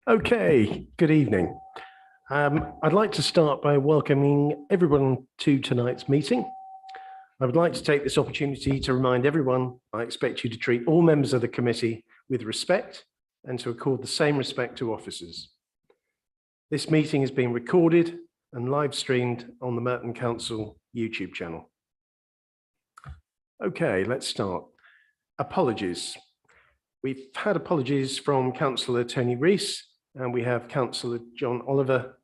Okay, good evening. I'd like to start by welcoming everyone to tonight's meeting. I would like to take this opportunity to remind everyone I expect you to treat all members of the committee with respect and to accord the same respect to officers. This meeting is being recorded and live streamed on the Merton Council YouTube channel. Okay, let's start. Apologies. We've had apologies from Councillor Tony Rees, and we have Councillor John Oliver.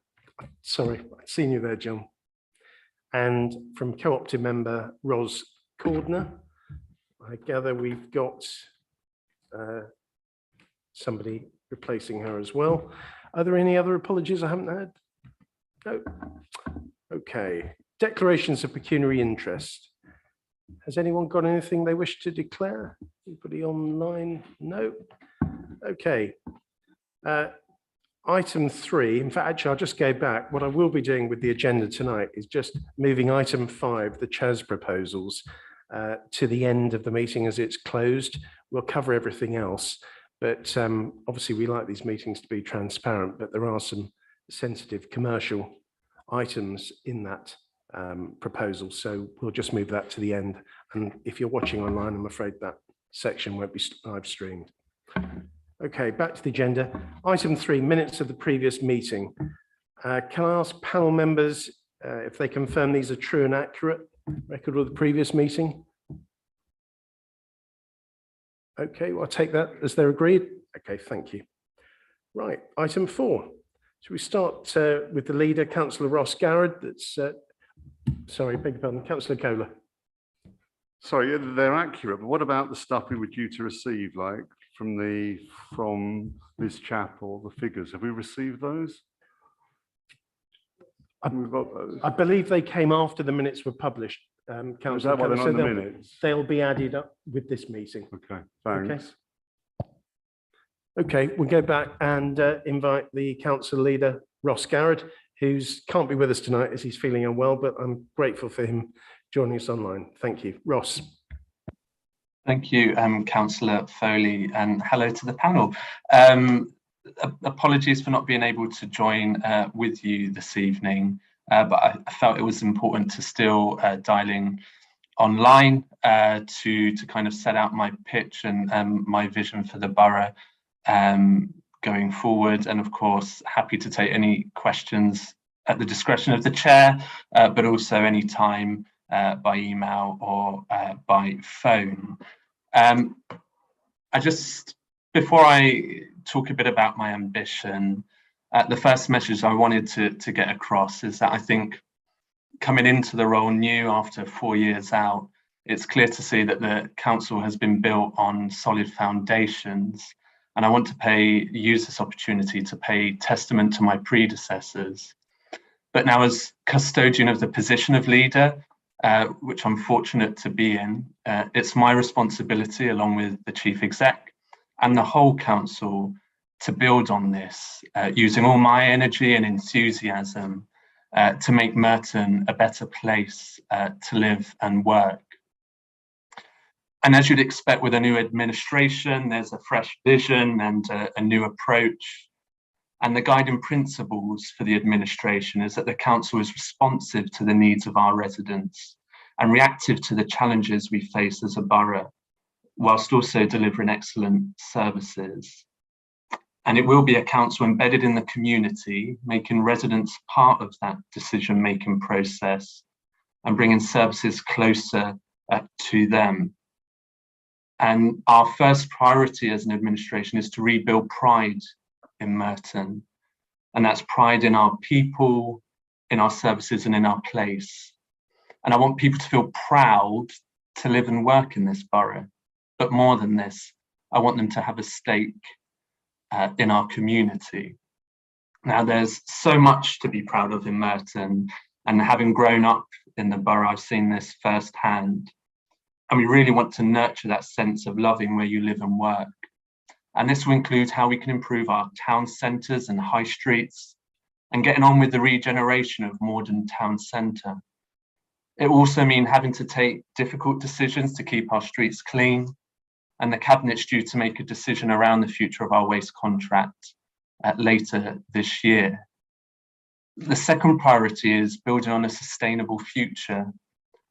Sorry, I've seen you there, John. And from co-opted member Ros Cordner. I gather we've got somebody replacing her as well. Are there any other apologies I haven't had? No. Okay. Declarations of pecuniary interest. Has anyone got anything they wish to declare? Anybody online? No. Okay. Item 3, in fact, actually, I'll just go back. What I will be doing with the agenda tonight is just moving item 5, the CHAS proposals, to the end of the meeting as it's closed. We'll cover everything else, but obviously we like these meetings to be transparent, but there are some sensitive commercial items in that proposal, so we'll just move that to the end. And if you're watching online, I'm afraid that section won't be live streamed. Okay, back to the agenda. Item 3, minutes of the previous meeting. Can I ask panel members if they confirm these are true and accurate record of the previous meeting? Okay, well, I'll take that as they're agreed. Okay, thank you. Right, item 4. Should we start with the leader, Councillor Ross Garrett? That's, sorry, beg your pardon, Councillor Kohler. Sorry, they're accurate, but what about the stuff we were due to receive, like from this chapel, the figures? Have we received those? We've got those. I believe they came after the minutes were published. Is that why they're not in the minutes? They'll be added up with this meeting. Okay, thanks. Okay, we'll go back and invite the council leader, Ross Garrett, who can't be with us tonight as he's feeling unwell, but I'm grateful for him joining us online. Thank you. Ross. Thank you, Councillor Foley, and hello to the panel. Apologies for not being able to join with you this evening, but I felt it was important to still dial in online to kind of set out my pitch and my vision for the borough going forward. And of course, happy to take any questions at the discretion of the chair, but also any time by email or by phone. Before I talk a bit about my ambition, the first message I wanted to get across is that I think coming into the role new after 4 years out, it's clear to see that the council has been built on solid foundations. And I want to use this opportunity to pay testament to my predecessors. But now, as custodian of the position of leader, which I'm fortunate to be in, it's my responsibility, along with the chief exec and the whole council, to build on this, using all my energy and enthusiasm to make Merton a better place to live and work. And as you'd expect with a new administration, there's a fresh vision and a new approach. And the guiding principles for the administration is that the council is responsive to the needs of our residents and reactive to the challenges we face as a borough, whilst also delivering excellent services. And it will be a council embedded in the community, making residents part of that decision-making process and bringing services closer to them. And our first priority as an administration is to rebuild pride in Merton. And that's pride in our people, in our services, and in our place. And I want people to feel proud to live and work in this borough. But more than this, I want them to have a stake in our community. Now, there's so much to be proud of in Merton, and having grown up in the borough, I've seen this firsthand. And we really want to nurture that sense of loving where you live and work. And this will include how we can improve our town centres and high streets and getting on with the regeneration of Morden town centre. It will also mean having to take difficult decisions to keep our streets clean, and the Cabinet's due to make a decision around the future of our waste contract later this year. The second priority is building on a sustainable future.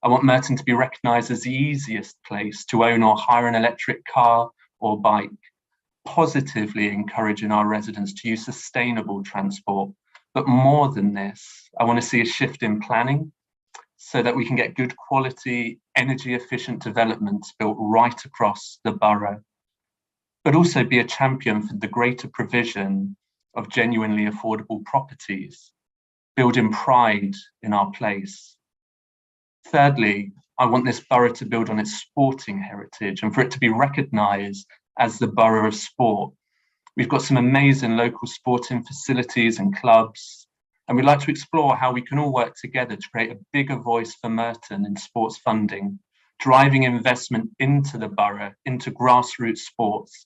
I want Merton to be recognised as the easiest place to own or hire an electric car or bike, positively encouraging our residents to use sustainable transport. But more than this, I want to see a shift in planning so that we can get good quality, energy efficient developments built right across the borough, but also be a champion for the greater provision of genuinely affordable properties, building pride in our place. Thirdly, I want this borough to build on its sporting heritage and for it to be recognised as the borough of sport. We've got some amazing local sporting facilities and clubs, and we'd like to explore how we can all work together to create a bigger voice for Merton in sports funding, driving investment into the borough, into grassroots sports.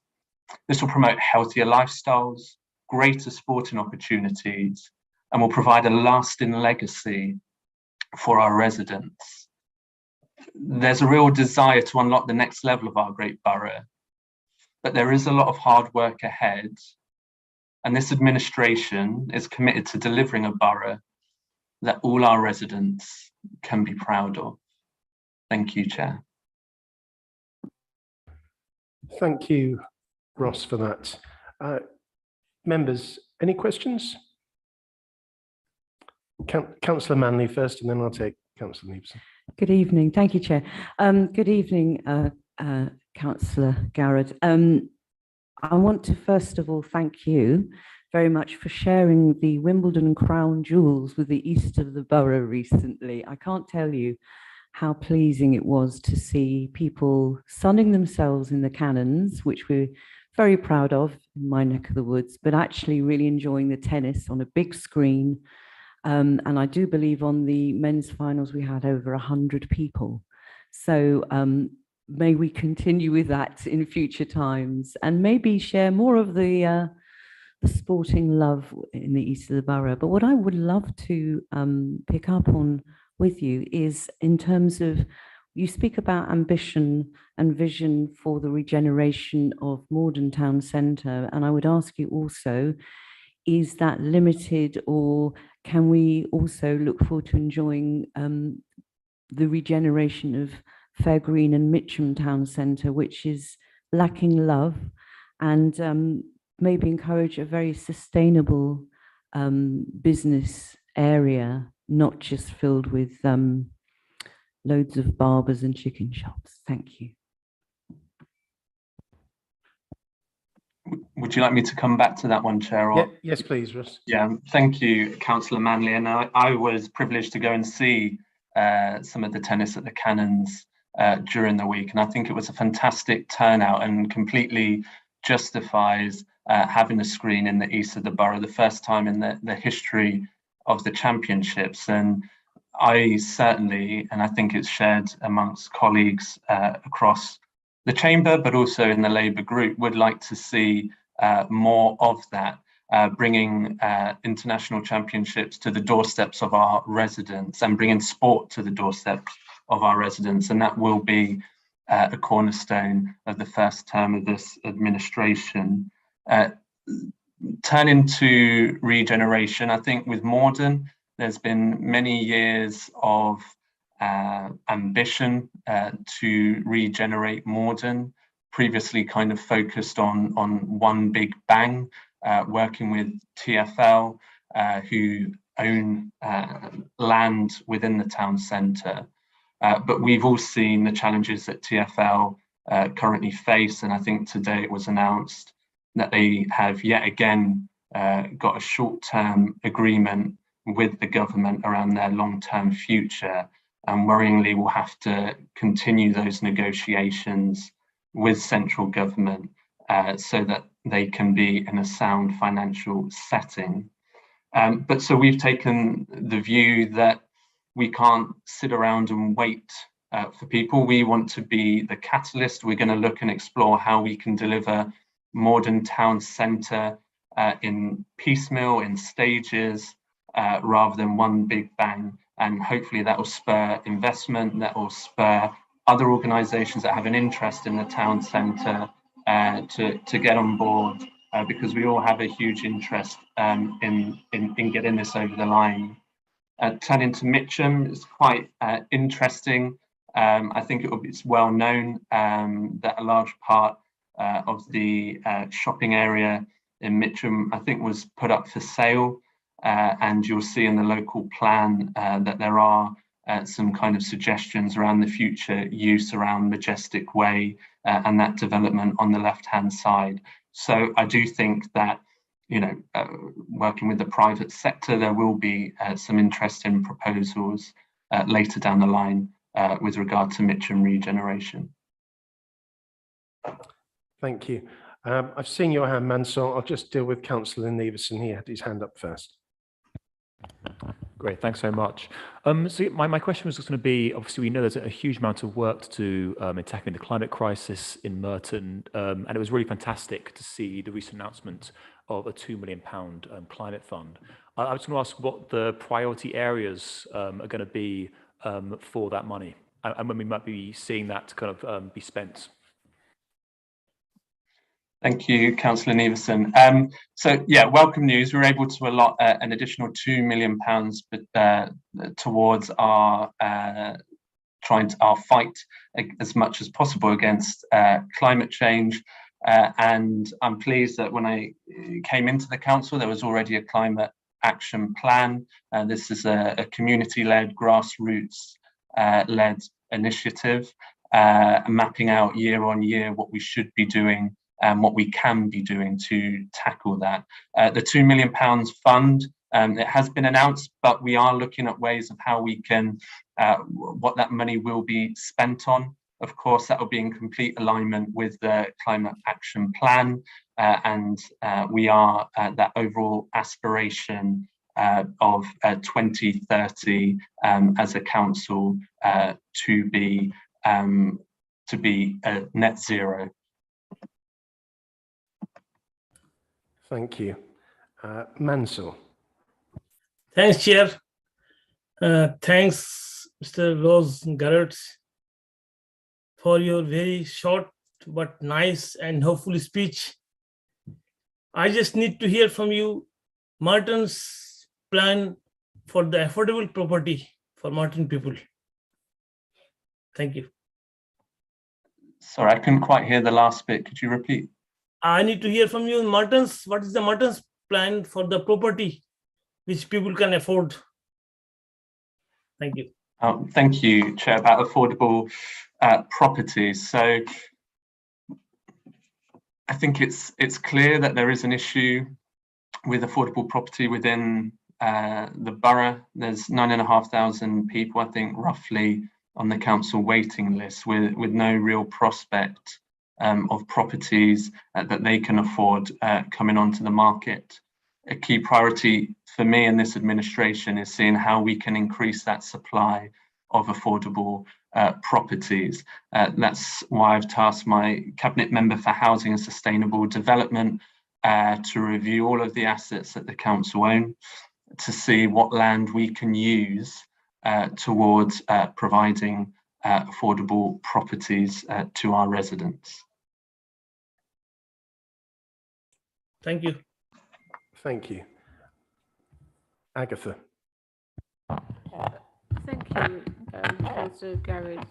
This will promote healthier lifestyles, greater sporting opportunities, and will provide a lasting legacy for our residents. There's a real desire to unlock the next level of our great borough, but there is a lot of hard work ahead, and this administration is committed to delivering a borough that all our residents can be proud of. Thank you, Chair. Thank you, Ross, for that. Members, any questions? Councillor Manley first, and then I'll take Councillor Neveson. Good evening. Thank you, Chair. Good evening, Councillor Garrett. I want to first of all thank you very much for sharing the Wimbledon crown jewels with the east of the borough recently. I can't tell you how pleasing it was to see people sunning themselves in the cannons, which we're very proud of in my neck of the woods, but actually really enjoying the tennis on a big screen. And I do believe on the men's finals we had over 100 people. So may we continue with that in future times and maybe share more of the sporting love in the east of the borough. But what I would love to pick up on with you is in terms of, you speak about ambition and vision for the regeneration of Morden Town Centre. And I would ask you also, is that limited, or can we also look forward to enjoying the regeneration of Fair Green and Mitcham Town Centre, which is lacking love, and maybe encourage a very sustainable business area, not just filled with loads of barbers and chicken shops? Thank you. Would you like me to come back to that one, Chair? Or? Yeah, yes, please, Russ. Yeah, thank you, Councillor Manley. And I was privileged to go and see some of the tennis at the Cannons during the week. And I think it was a fantastic turnout and completely justifies having a screen in the east of the borough, the first time in the history of the championships. And I certainly, and I think it's shared amongst colleagues across the chamber, but also in the Labour group, would like to see more of that, bringing international championships to the doorsteps of our residents and bringing sport to the doorsteps of our residents. And that will be a cornerstone of the first term of this administration. Turning to regeneration, I think with Morden, there's been many years of ambition to regenerate Morden, previously kind of focused on one big bang, working with TfL, who own land within the town centre. But we've all seen the challenges that TfL currently face, and I think today it was announced that they have yet again got a short-term agreement with the government around their long-term future, and worryingly will have to continue those negotiations with central government so that they can be in a sound financial setting. But so we've taken the view that we can't sit around and wait for people. We want to be the catalyst. We're going to look and explore how we can deliver Morden Town Centre in piecemeal, in stages, rather than one big bang. And hopefully that will spur investment, that will spur other organisations that have an interest in the town centre to get on board because we all have a huge interest in getting this over the line. Turning to Mitcham is quite interesting. I think it's well known that a large part of the shopping area in Mitcham, I think, was put up for sale. And you'll see in the local plan that there are some kind of suggestions around the future use around Majestic Way and that development on the left-hand side. So I do think that, working with the private sector, there will be some interesting proposals later down the line with regard to Mitcham regeneration. Thank you. I've seen your hand, Mansell. I'll just deal with Councillor Neveson. He had his hand up first. Great, thanks so much. So my question was just going to be, obviously we know there's a huge amount of work to do in tackling the climate crisis in Merton, and it was really fantastic to see the recent announcement of a £2 million climate fund. I was going to ask what the priority areas are going to be for that money, and when we might be seeing that kind of be spent. Thank you, Councillor Neveson. So yeah, welcome news. We're able to allot an additional £2 million towards our fight as much as possible against climate change. And I'm pleased that when I came into the council, there was already a climate action plan. This is a community-led, grassroots-led initiative, mapping out year on year what we should be doing and what we can be doing to tackle that. The £2 million fund, it has been announced, but we are looking at ways of how we can, what that money will be spent on. Of course, that will be in complete alignment with the climate action plan, and we are that overall aspiration of 2030 as a council to be net zero. Thank you. Mansell. Thanks, Chair. Thanks, Mr. Rose Garrett, for your very short but nice and hopeful speech. I just need to hear from you Merton's plan for the affordable property for Merton people. Thank you. Sorry, I couldn't quite hear the last bit. Could you repeat? I need to hear from you Merton's, what is the Merton's plan for the property which people can afford? Thank you. Thank you, Chair, about affordable properties. So I think it's clear that there is an issue with affordable property within the borough. There's 9,500 people, I think, roughly on the council waiting list with no real prospect of properties that they can afford coming onto the market. A key priority for me in this administration is seeing how we can increase that supply of affordable properties. That's why I've tasked my Cabinet Member for Housing and Sustainable Development to review all of the assets that the council own, to see what land we can use towards providing affordable properties to our residents. Thank you. Thank you. Agatha. Thank you, Councillor Garrett,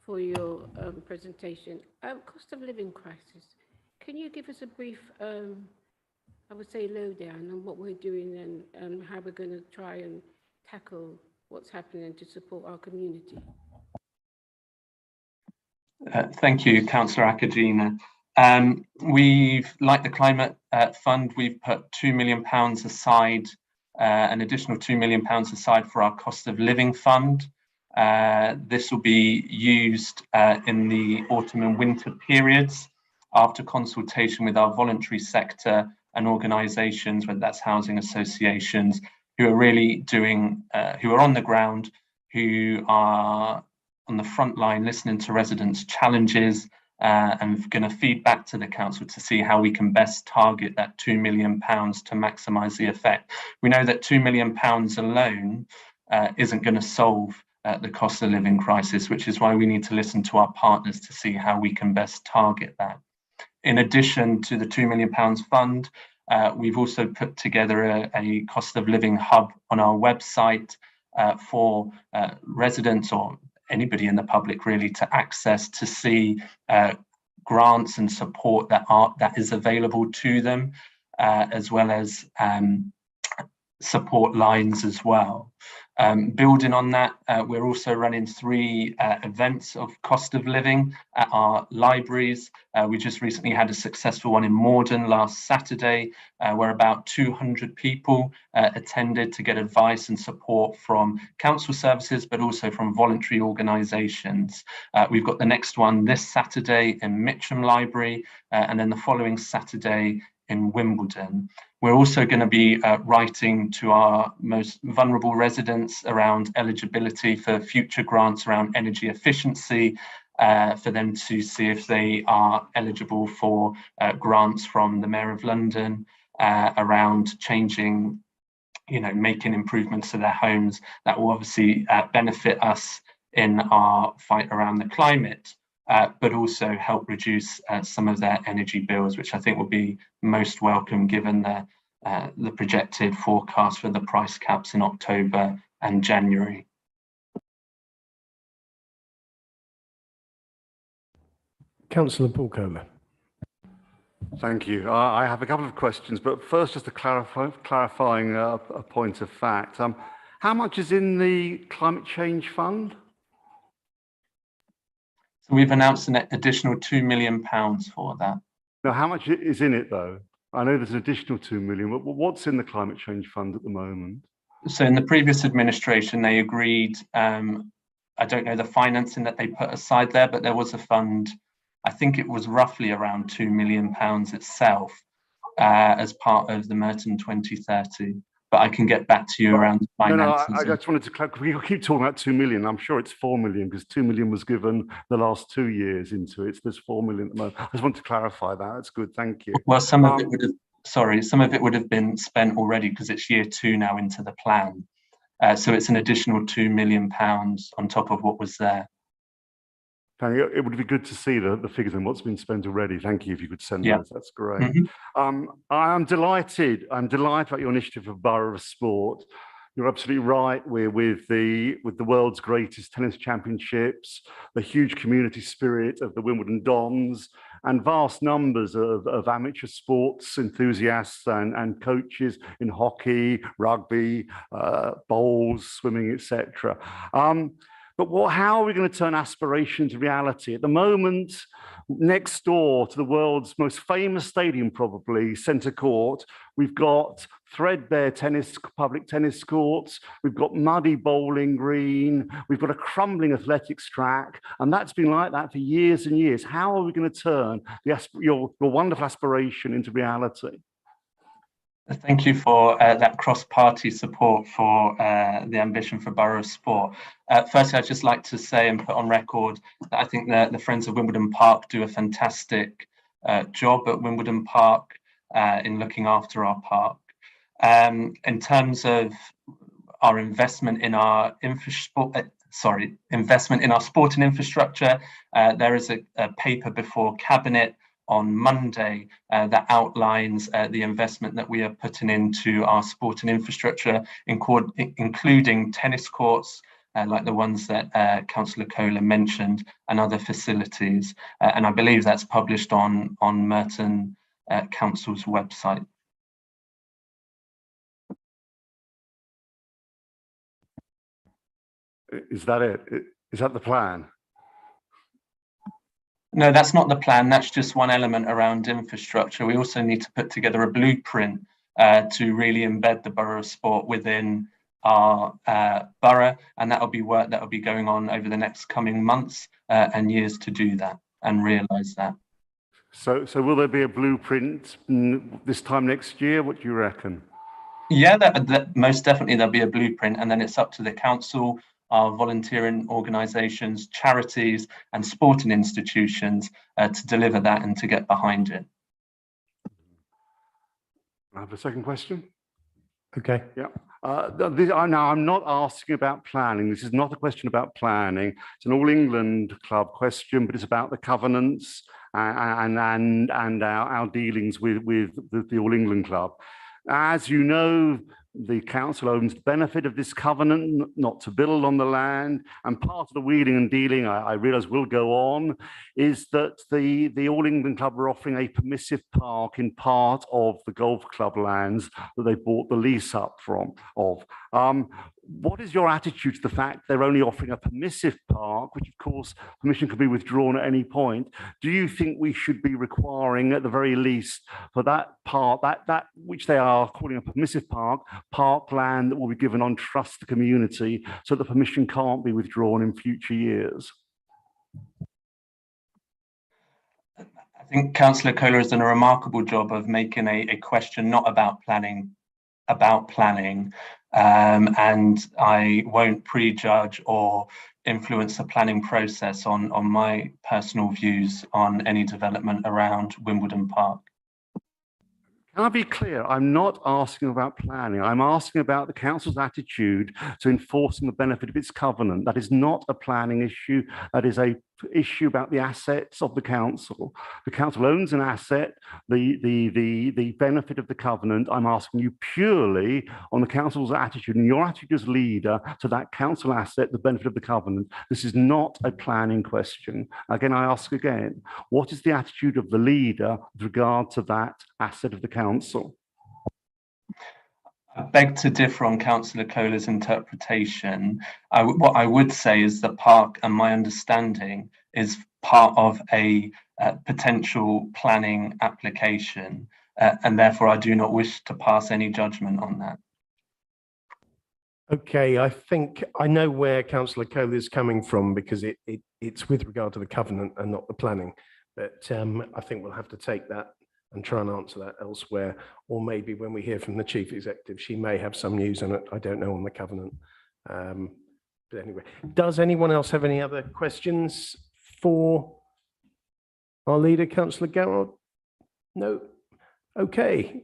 for your presentation. Cost of living crisis. Can you give us a brief, I would say, lowdown on what we're doing and how we're going to try and tackle what's happening to support our community? Thank you, Councillor Akajina. We've, like the Climate Fund, we've put £2 million aside, an additional £2 million aside for our cost of living fund. This will be used in the autumn and winter periods after consultation with our voluntary sector and organisations, whether that's housing associations, who are really doing, who are on the ground, who are on the front line listening to residents' challenges, and going to feed back to the council to see how we can best target that £2 million to maximise the effect. We know that £2 million alone isn't going to solve the cost of living crisis, which is why we need to listen to our partners to see how we can best target that. In addition to the £2 million fund, we've also put together a cost of living hub on our website for residents or anybody in the public really to access, to see grants and support that is available to them, as well as support lines as well. Building on that, we're also running 3 events of cost of living at our libraries. We just recently had a successful one in Morden last Saturday, where about 200 people attended to get advice and support from council services, but also from voluntary organisations. We've got the next one this Saturday in Mitcham Library, and then the following Saturday in Wimbledon. We're also going to be writing to our most vulnerable residents around eligibility for future grants around energy efficiency, for them to see if they are eligible for grants from the Mayor of London around changing, making improvements to their homes that will obviously benefit us in our fight around the climate. But also help reduce some of their energy bills, which I think will be most welcome given the projected forecast for the price caps in October and January. Councillor Paul Kohler. Thank you. I have a couple of questions, but first just a clarifying a point of fact. How much is in the Climate Change Fund? So we've announced an additional £2 million for that. Now, how much is in it though? I know there's an additional 2 million, but what's in the Climate Change Fund at the moment? So in the previous administration, they agreed, I don't know the financing that they put aside there, but there was a fund, I think it was roughly around £2 million itself as part of the Merton 2030. But I can get back to you around the finances. No, I just wanted to clarify. We keep talking about 2 million. I'm sure it's 4 million because 2 million was given the last 2 years into it. So there's 4 million at the moment. I just want to clarify that. That's good. Thank you. Well, some of it would have been spent already because it's year 2 now into the plan. So it's an additional £2 million on top of what was there. It would be good to see the figures and what's been spent already. Thank you if you could send those. That's great. I'm delighted about your initiative for Borough of Sport. You're absolutely right. We're with the world's greatest tennis championships, the huge community spirit of the Wimbledon Dons, and vast numbers of amateur sports enthusiasts and coaches in hockey, rugby, bowls, swimming, etc. But how are we going to turn aspiration into reality? At the moment, next door to the world's most famous stadium, probably, Centre Court, we've got threadbare public tennis courts, we've got muddy bowling green, we've got a crumbling athletics track, and that's been like that for years and years. How are we going to turn your wonderful aspiration into reality? Thank you for that cross-party support for the ambition for Borough of Sport. Firstly, I'd just like to say and put on record that I think that the Friends of Wimbledon Park do a fantastic job at Wimbledon Park in looking after our park. In terms of our investment in our sporting infrastructure, there is a paper before Cabinet on Monday that outlines the investment that we are putting into our sporting infrastructure, including tennis courts, like the ones that Councillor Kohler mentioned, and other facilities. And I believe that's published on Merton Council's website. Is that it? Is that the plan? No, that's not the plan. That's just one element around infrastructure. We also need to put together a blueprint to really embed the Borough of Sport within our borough, and that'll be work that will be going on over the next coming months and years to do that and realise that. So will there be a blueprint this time next year? What do you reckon? Yeah, that most definitely there'll be a blueprint, and then it's up to the council, our volunteering organisations, charities and sporting institutions to deliver that and to get behind it. I have a second question. Okay. Yeah. Now, I'm not asking about planning. This is not a question about planning. It's an All England Club question, but it's about the covenants and our dealings with the All England Club. As you know, the council owns the benefit of this covenant not to build on the land, and part of the wheeling and dealing, I realise will go on, is that the All England Club are offering a permissive park in part of the golf club lands that they bought the lease up of. What is your attitude to the fact they're only offering a permissive park, which of course permission can be withdrawn at any point? Do you think we should be requiring at the very least for that part, that which they are calling a permissive park, parkland that will be given on trust to the community so the permission can't be withdrawn in future years? I think Councillor Kohler has done a remarkable job of making a question not about planning, about planning. And I won't prejudge or influence the planning process on my personal views on any development around Wimbledon Park. Can I be clear? I'm not asking about planning. I'm asking about the council's attitude to enforcing the benefit of its covenant. That is not a planning issue. That is a issue about the assets of the council. The council owns an asset, the benefit of the covenant. I'm asking you purely on the council's attitude and your attitude as leader to that council asset, the benefit of the covenant. This is not a planning question. Again, I ask again, what is the attitude of the leader with regard to that asset of the council? I beg to differ on Councillor Kohler's interpretation. What I would say is the park, and my understanding, is part of a potential planning application, and therefore I do not wish to pass any judgment on that. Okay, I think I know where Councillor Kohler is coming from, because it's with regard to the covenant and not the planning. But I think we'll have to take that and try and answer that elsewhere, or maybe when we hear from the Chief Executive, she may have some news on it. I don't know on the covenant. But anyway, does anyone else have any other questions for our leader, Councillor Garrod? No? Okay.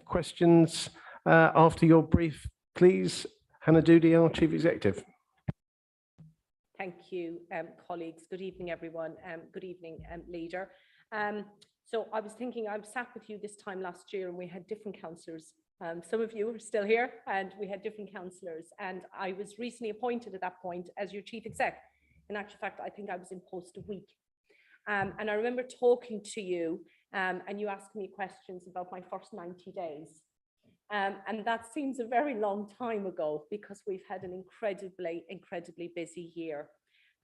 Questions after your brief, please. Hannah Doody, our Chief Executive. Thank you, colleagues. Good evening, everyone. Good evening, leader. So I was thinking, I sat with you this time last year and we had different councillors. Some of you are still here and we had different councillors, and I was recently appointed at that point as your Chief Exec. In actual fact, I think I was in post a week. And I remember talking to you and you asked me questions about my first 90 days. And that seems a very long time ago because we've had an incredibly busy year.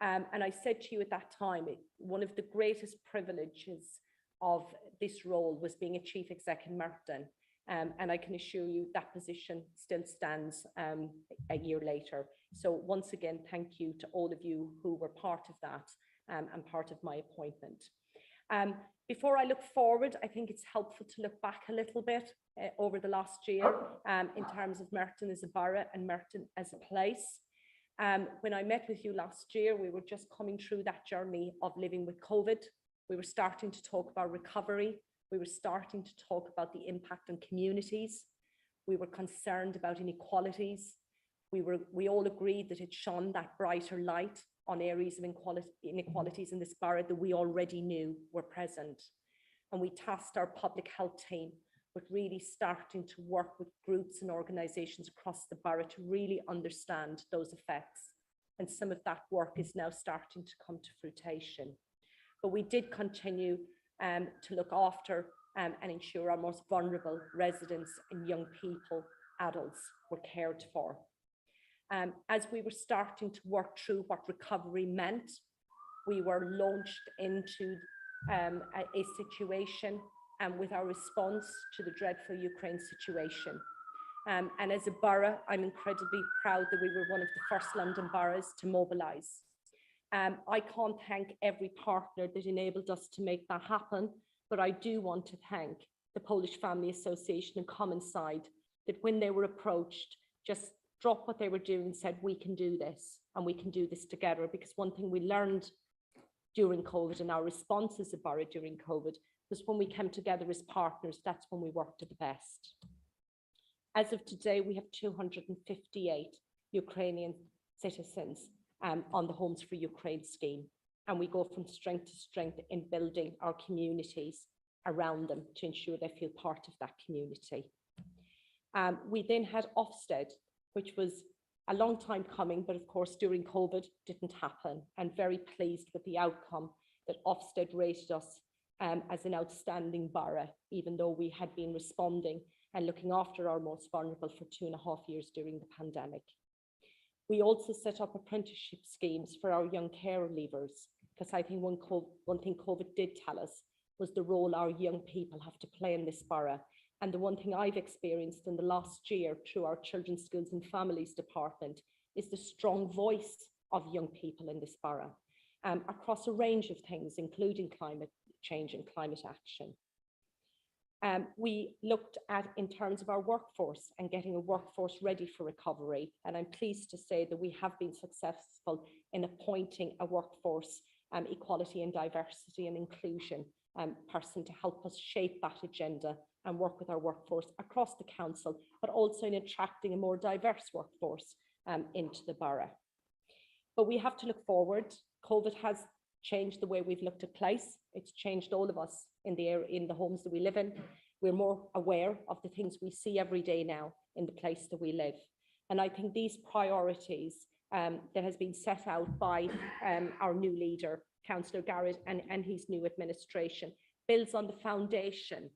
And I said to you at that time, one of the greatest privileges of this role was being a Chief Exec in Merton. And I can assure you that position still stands a year later. So once again, thank you to all of you who were part of that and part of my appointment. Before I look forward, I think it's helpful to look back a little bit over the last year in terms of Merton as a borough and Merton as a place. When I met with you last year, we were just coming through that journey of living with COVID. We were starting to talk about recovery. We were starting to talk about the impact on communities. We were concerned about inequalities. We all agreed that it shone that brighter light on areas of inequalities in this borough that we already knew were present. And we tasked our public health team with really starting to work with groups and organisations across the borough to really understand those effects. And some of that work is now starting to come to fruition. But we did continue to look after and ensure our most vulnerable residents and young people, adults, were cared for. As we were starting to work through what recovery meant, we were launched into a situation with our response to the dreadful Ukraine situation. And as a borough, I'm incredibly proud that we were one of the first London boroughs to mobilise. I can't thank every partner that enabled us to make that happen, but I do want to thank the Polish Family Association and Commonside, that when they were approached, just dropped what they were doing and said, we can do this and we can do this together. Because one thing we learned during COVID and our response as a borough during COVID was when we came together as partners, that's when we worked at the best. As of today, we have 258 Ukrainian citizens on the Homes for Ukraine scheme. and we go from strength to strength in building our communities around them to ensure they feel part of that community. We then had Ofsted, which was a long time coming, but of course during COVID didn't happen, and very pleased with the outcome that Ofsted rated us as an outstanding borough, even though we had been responding and looking after our most vulnerable for 2.5 years during the pandemic. We also set up apprenticeship schemes for our young care leavers, because I think one thing COVID did tell us was the role our young people have to play in this borough. And the one thing I've experienced in the last year through our Children's Schools and Families Department is the strong voice of young people in this borough across a range of things, including climate change and climate action. We looked at, in terms of our workforce and getting a workforce ready for recovery. And I'm pleased to say that we have been successful in appointing a workforce equality and diversity and inclusion person to help us shape that agenda and work with our workforce across the council, but also in attracting a more diverse workforce into the borough. But we have to look forward. COVID has changed the way we've looked at place. It's changed all of us in the homes that we live in. We're more aware of the things we see every day now in the place that we live. And I think these priorities that has been set out by our new leader, Councillor Garrett, and his new administration, builds on the foundation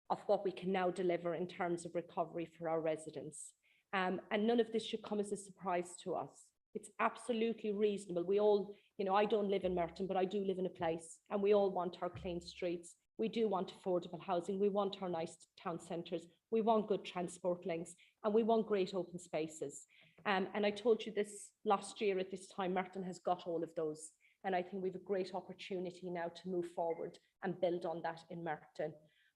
of what we can now deliver in terms of recovery for our residents. And none of this should come as a surprise to us. It's absolutely reasonable. We all, I don't live in Merton, but I do live in a place, and we all want our clean streets. We do want affordable housing. We want our nice town centres. We want good transport links, and we want great open spaces. And I told you this last year at this time, Merton has got all of those. And I think we have a great opportunity now to move forward and build on that in Merton.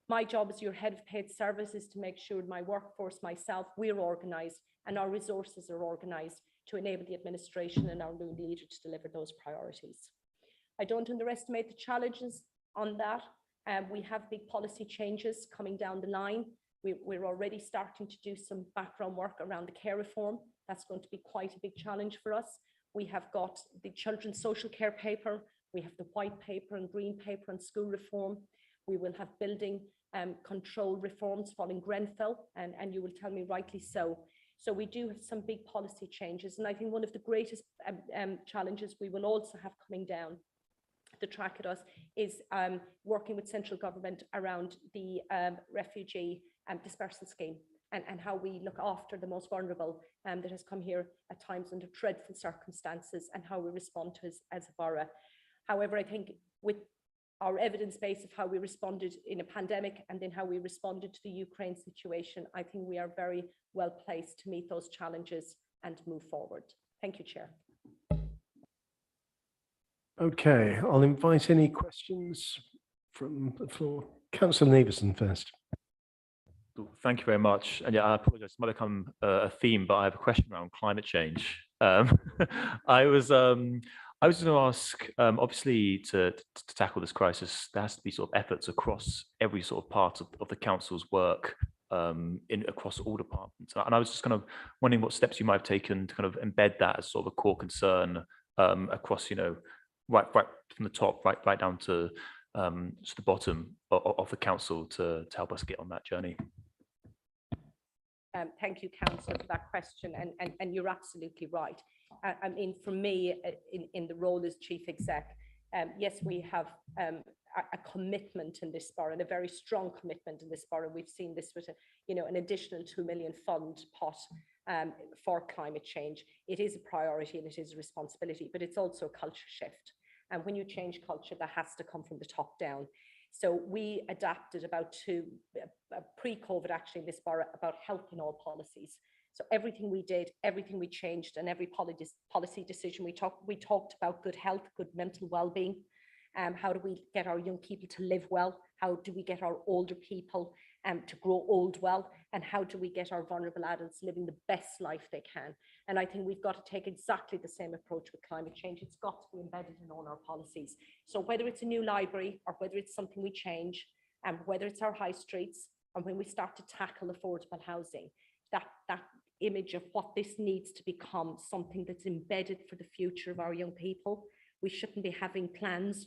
My job as your head of paid service is to make sure my workforce, myself, we're organised and our resources are organised to enable the administration and our new leader to deliver those priorities. I don't underestimate the challenges on that. We have big policy changes coming down the line. We're already starting to do some background work around the care reform. That's going to be quite a big challenge for us. We have got the children's social care paper. We have the white paper and green paper on school reform. We will have building control reforms following Grenfell, and you will tell me rightly so. So we do have some big policy changes. And I think one of the greatest challenges we will also have coming down the track at us is working with central government around the refugee dispersal scheme and how we look after the most vulnerable that has come here at times under dreadful circumstances and how we respond to as a borough. However, I think with our evidence base of how we responded in a pandemic and then how we responded to the Ukraine situation, I think we are very well placed to meet those challenges and move forward. Thank you, Chair. Okay, I'll invite any questions from the floor. Councillor Neveson first. Thank you very much. And yeah, I apologize, it might become a theme, but I have a question around climate change. I was going to ask, obviously, to tackle this crisis, there has to be sort of efforts across every sort of part of the council's work across all departments. And I was just kind of wondering what steps you might have taken to kind of embed that as sort of a core concern across, right from the top, right down to the bottom of the council to help us get on that journey. Thank you, Councillor, for that question. And you're absolutely right. I mean, for me, in the role as Chief Exec, yes, we have a commitment in this borough, and a very strong commitment in this borough. We've seen this with an additional £2 million fund pot for climate change. It is a priority and it is a responsibility, but it's also a culture shift. And when you change culture, that has to come from the top down. So we adapted pre-COVID actually in this borough about health in all policies. So everything we did, everything we changed, and every policy decision we talked about good health, good mental well-being. How do we get our young people to live well? How do we get our older people to grow old well? And how do we get our vulnerable adults living the best life they can? And I think we've got to take exactly the same approach with climate change. It's got to be embedded in all our policies. So whether it's a new library or whether it's something we change, and whether it's our high streets, and when we start to tackle affordable housing, that image of what this needs to become something that's embedded for the future of our young people. We shouldn't be having plans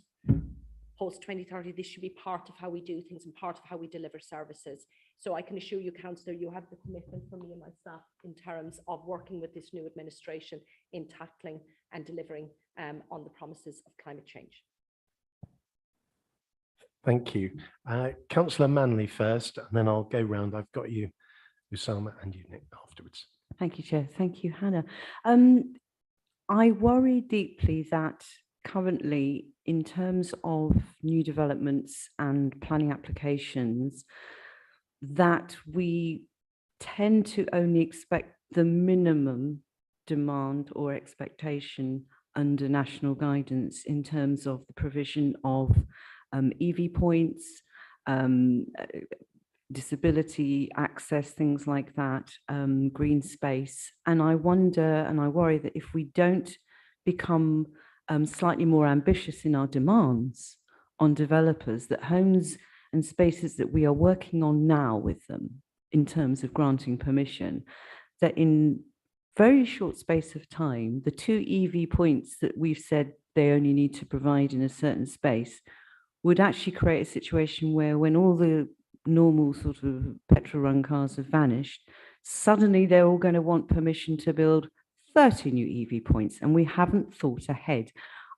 post 2030. This should be part of how we do things and part of how we deliver services. So I can assure you, Councillor, you have the commitment from me and my staff in terms of working with this new administration in tackling and delivering on the promises of climate change. Thank you. Councillor Manley first, and then I'll go round. I've got you, Usama, and you, Nick, afterwards. Thank you, Chair. Thank you, Hannah. I worry deeply that currently, in terms of new developments and planning applications, that we tend to only expect the minimum demand or expectation under national guidance in terms of the provision of EV points, disability access, things like that, green space. And I wonder and I worry that if we don't become slightly more ambitious in our demands on developers, that homes and spaces that we are working on now with them in terms of granting permission, that in very short space of time, the 2 EV points that we've said they only need to provide in a certain space would actually create a situation where when all the normal sort of petrol run cars have vanished, suddenly they're all going to want permission to build 30 new EV points, and we haven't thought ahead.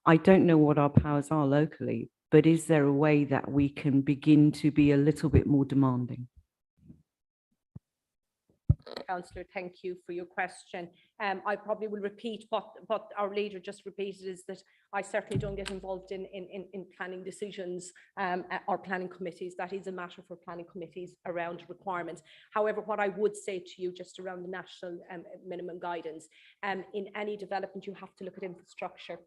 I don't know what our powers are locally, but is there a way that we can begin to be a little bit more demanding? Councillor, thank you for your question. I probably will repeat what our leader just repeated, is that I certainly don't get involved in planning decisions or planning committees. That is a matter for planning committees around requirements. However, what I would say to you just around the national minimum guidance, in any development you have to look at infrastructure.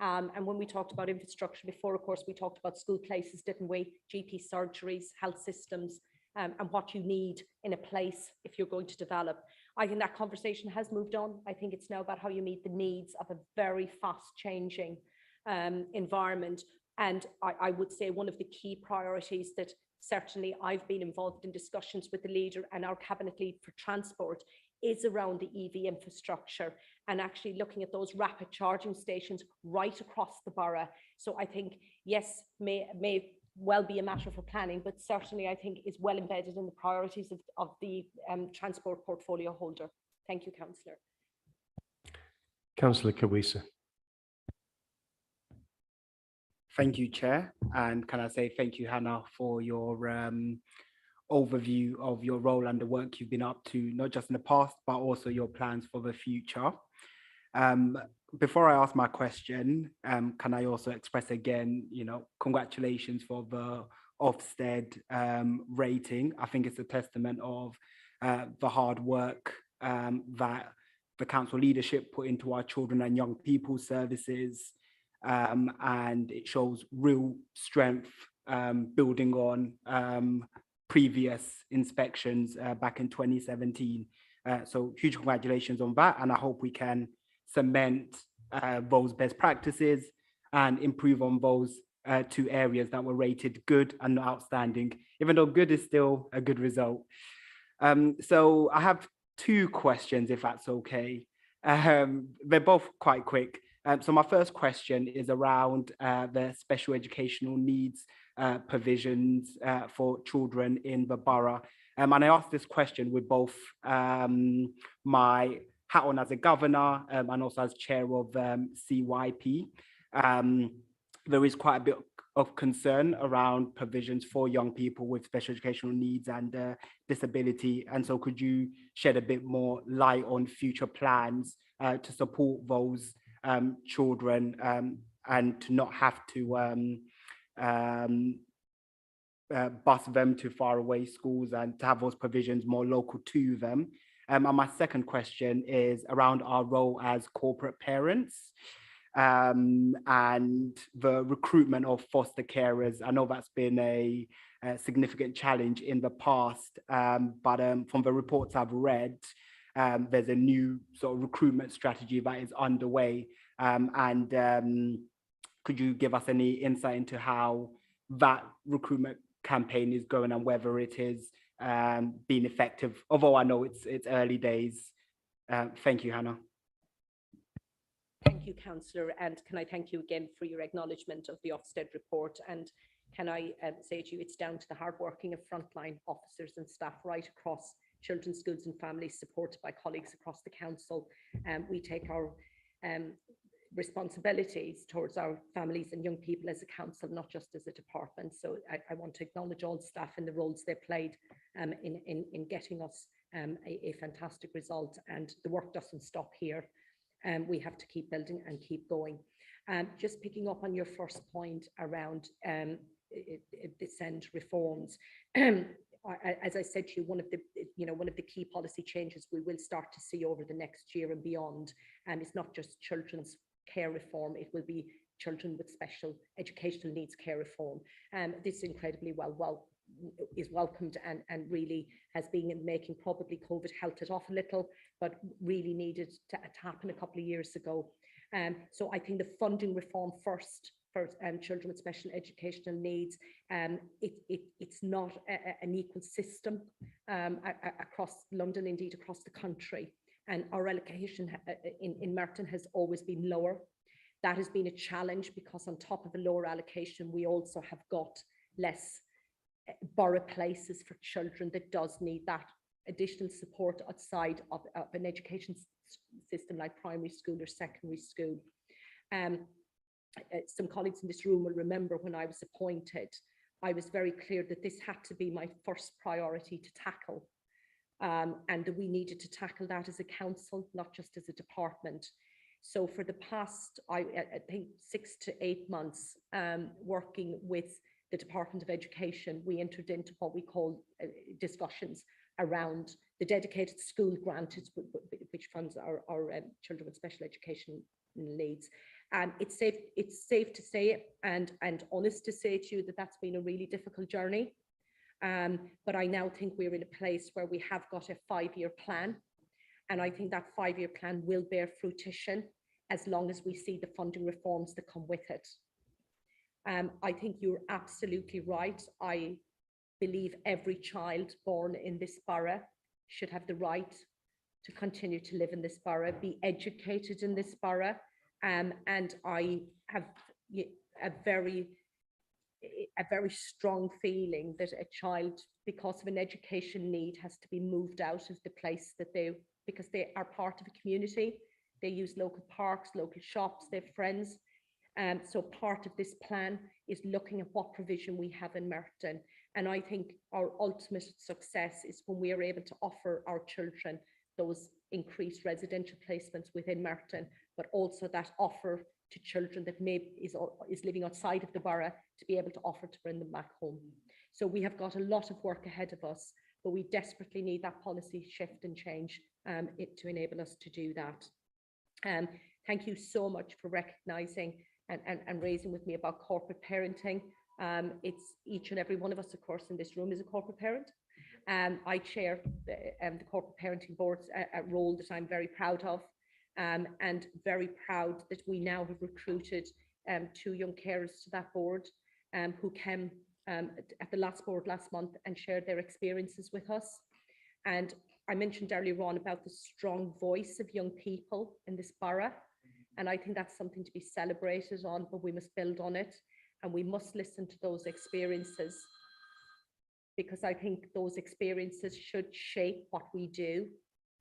And when we talked about infrastructure before, of course, we talked about school places, didn't we? GP surgeries, health systems, and what you need in a place if you're going to develop. I think that conversation has moved on. I think it's now about how you meet the needs of a very fast changing environment. And I would say one of the key priorities that certainly I've been involved in discussions with the leader and our cabinet lead for transport is around the EV infrastructure and actually looking at those rapid charging stations right across the borough. So I think, yes, may well be a matter for planning, but certainly I think is well embedded in the priorities of the transport portfolio holder. Thank you, Councillor. Councillor Kawisa. Thank you, Chair. And can I say thank you, Hannah, for your overview of your role and the work you've been up to, not just in the past, but also your plans for the future. Before I ask my question, can I also express again, congratulations for the Ofsted rating. I think it's a testament of the hard work that the council leadership put into our children and young people services, and it shows real strength building on previous inspections back in 2017. So huge congratulations on that, and I hope we can cement those best practices and improve on those 2 areas that were rated good and not outstanding, even though good is still a good result. So I have 2 questions, if that's okay. They're both quite quick. So my first question is around the special educational needs provisions for children in the borough. And I asked this question with both my hat on as a governor and also as chair of CYP. There is quite a bit of concern around provisions for young people with special educational needs and disability. And so could you shed a bit more light on future plans to support those children and to not have to bus them to faraway schools and to have those provisions more local to them? And my second question is around our role as corporate parents and the recruitment of foster carers. I know that's been a significant challenge in the past, but from the reports I've read, there's a new sort of recruitment strategy that is underway. Could you give us any insight into how that recruitment campaign is going and whether it is being effective, although I know it's early days? Thank you, Hannah. Thank you, Councillor, and can I thank you again for your acknowledgement of the Ofsted report. And can I say to you, it's down to the hard working of frontline officers and staff right across children's schools and families, supported by colleagues across the council. We take our responsibilities towards our families and young people as a council, not just as a department. So I want to acknowledge all staff and the roles they played in getting us a fantastic result, and the work doesn't stop here. We have to keep building and keep going. Just picking up on your first point around descent reforms. As I said to you, one of the key policy changes we will start to see over the next year and beyond, and it's not just children's care reform, it will be children with special educational needs care reform. This is incredibly is welcomed and really has been in making. Probably COVID helped it off a little, but really needed to happen a couple of years ago. So I think the funding reform first for children with special educational needs, it's not an equal system across London, indeed across the country. And our allocation in Merton has always been lower. That has been a challenge because on top of a lower allocation, we also have got less borough places for children that does need that additional support outside of an education system like primary school or secondary school. Some colleagues in this room will remember when I was appointed, I was very clear that this had to be my first priority to tackle. And that we needed to tackle that as a council, not just as a department. So for the past, I think 6 to 8 months, working with the Department of Education, we entered into what we call discussions around the dedicated school grant, which funds our children with special education needs. And it's safe to say and honest to say to you that that's been a really difficult journey. But I now think we're in a place where we have got a 5-year plan. And I think that 5-year plan will bear fruition as long as we see the funding reforms that come with it. I think you're absolutely right. I believe every child born in this borough should have the right to continue to live in this borough, be educated in this borough. And I have a very strong feeling that a child, because of an education need, has to be moved out of the place that because they are part of a community. They use local parks, local shops, they have friends. So part of this plan is looking at what provision we have in Merton. And I think our ultimate success is when we are able to offer our children those increased residential placements within Merton, but also that offer to children that is living outside of the borough to be able to offer to bring them back home. So we have got a lot of work ahead of us, but we desperately need that policy shift and change to enable us to do that. Thank you so much for recognising and raising with me about corporate parenting. It's each and every one of us, of course, in this room is a corporate parent. I chair the corporate parenting board's a role that I'm very proud of. And very proud that we now have recruited 2 young carers to that board who came at the last board last month and shared their experiences with us. And I mentioned earlier on about the strong voice of young people in this borough. And I think that's something to be celebrated on, but we must build on it. And we must listen to those experiences, because I think those experiences should shape what we do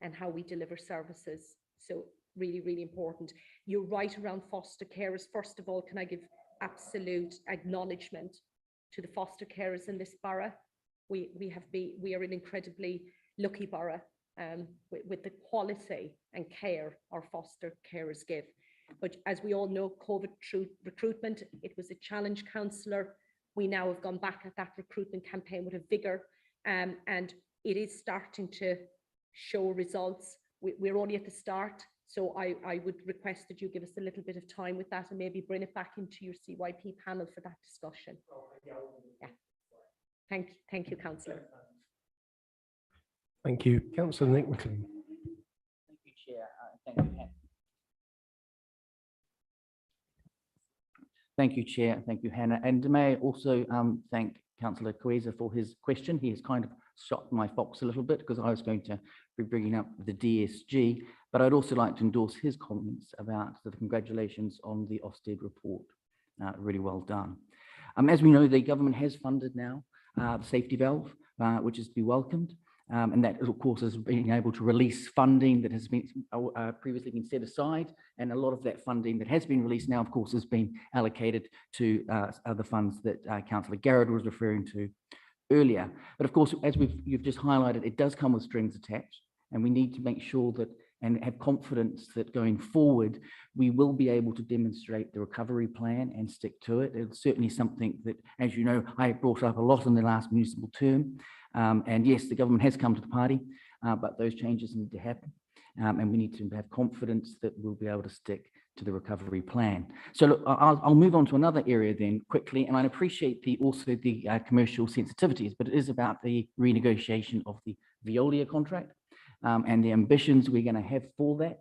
and how we deliver services. So really, really important. You're right around foster carers. First of all, can I give absolute acknowledgement to the foster carers in this borough? We are an incredibly lucky borough with the quality and care our foster carers give. But as we all know, COVID through recruitment, it was a challenge, councillor. We now have gone back at that recruitment campaign with a vigour, and it is starting to show results. We're only at the start. So I would request that you give us a little bit of time with that and maybe bring it back into your CYP panel for that discussion. Yeah. Thank you, Councillor. Thank you. Councillor Nick McLean. Thank you, Chair. Thank you, Chair. Thank you, Hannah. And may I also thank Councillor Kweza for his question. He has kind of shot my fox a little bit because I was going to be bringing up the DSG. But I'd also like to endorse his comments about the congratulations on the Ofsted report. Really well done. As we know, the government has funded now the safety valve, which is to be welcomed. And that, of course, is being able to release funding that has been previously been set aside. And a lot of that funding that has been released now, of course, has been allocated to other funds that Councillor Garrett was referring to earlier. But of course, as you've just highlighted, it does come with strings attached. And we need to make sure that and have confidence that going forward, we will be able to demonstrate the recovery plan and stick to it. It's certainly something that, as you know, I brought up a lot in the last municipal term. And yes, the government has come to the party, but those changes need to happen. And we need to have confidence that we'll be able to stick to the recovery plan. So look, I'll move on to another area then quickly, and I appreciate also the commercial sensitivities, but it is about the renegotiation of the Veolia contract. And the ambitions we're going to have for that.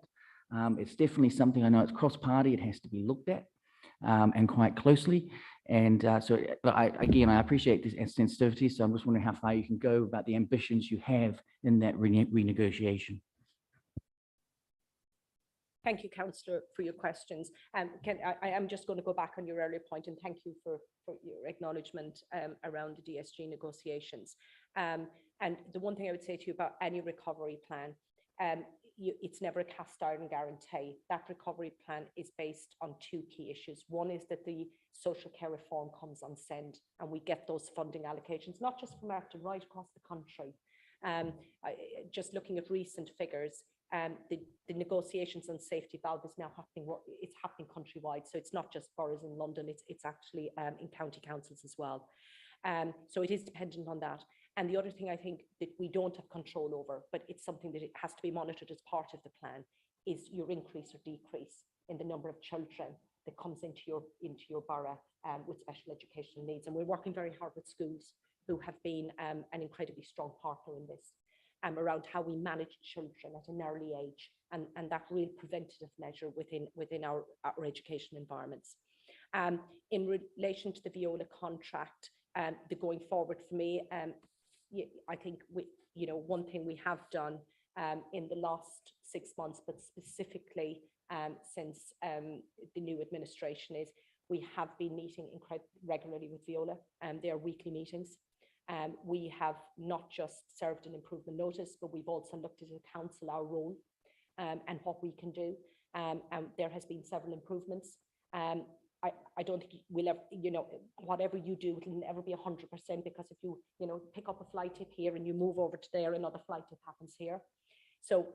It's definitely something, I know it's cross-party, it has to be looked at and quite closely. And so again, I appreciate this sensitivity, so I'm just wondering how far you can go about the ambitions you have in that renegotiation. Thank you, Councillor, for your questions. I am just going to go back on your earlier point, and thank you for your acknowledgement around the DSG negotiations. And the one thing I would say to you about any recovery plan, it's never a cast iron guarantee. That recovery plan is based on two key issues. One is that the social care reform comes on send and we get those funding allocations, not just from Martin, right across the country. Just looking at recent figures, the negotiations on safety valve is now happening. It's happening countrywide, so it's not just boroughs in London. It's actually in county councils as well. So it is dependent on that. And the other thing I think that we don't have control over, but it's something that it has to be monitored as part of the plan, is your increase or decrease in the number of children that comes into your borough with special educational needs. And we're working very hard with schools who have been an incredibly strong partner in this, around how we manage children at an early age, and that real preventative measure within our education environments. In relation to the Veolia contract, the going forward for me, I think one thing we have done in the last 6 months, but specifically since the new administration, is we have been meeting regularly with Veolia, and their weekly meetings. We have not just served an improvement notice, but we've also looked at a council, our role, and what we can do. And there has been several improvements. I don't think we'll ever, whatever you do, it'll never be 100%, because if you, pick up a fly tip here and you move over to there, another fly tip happens here. So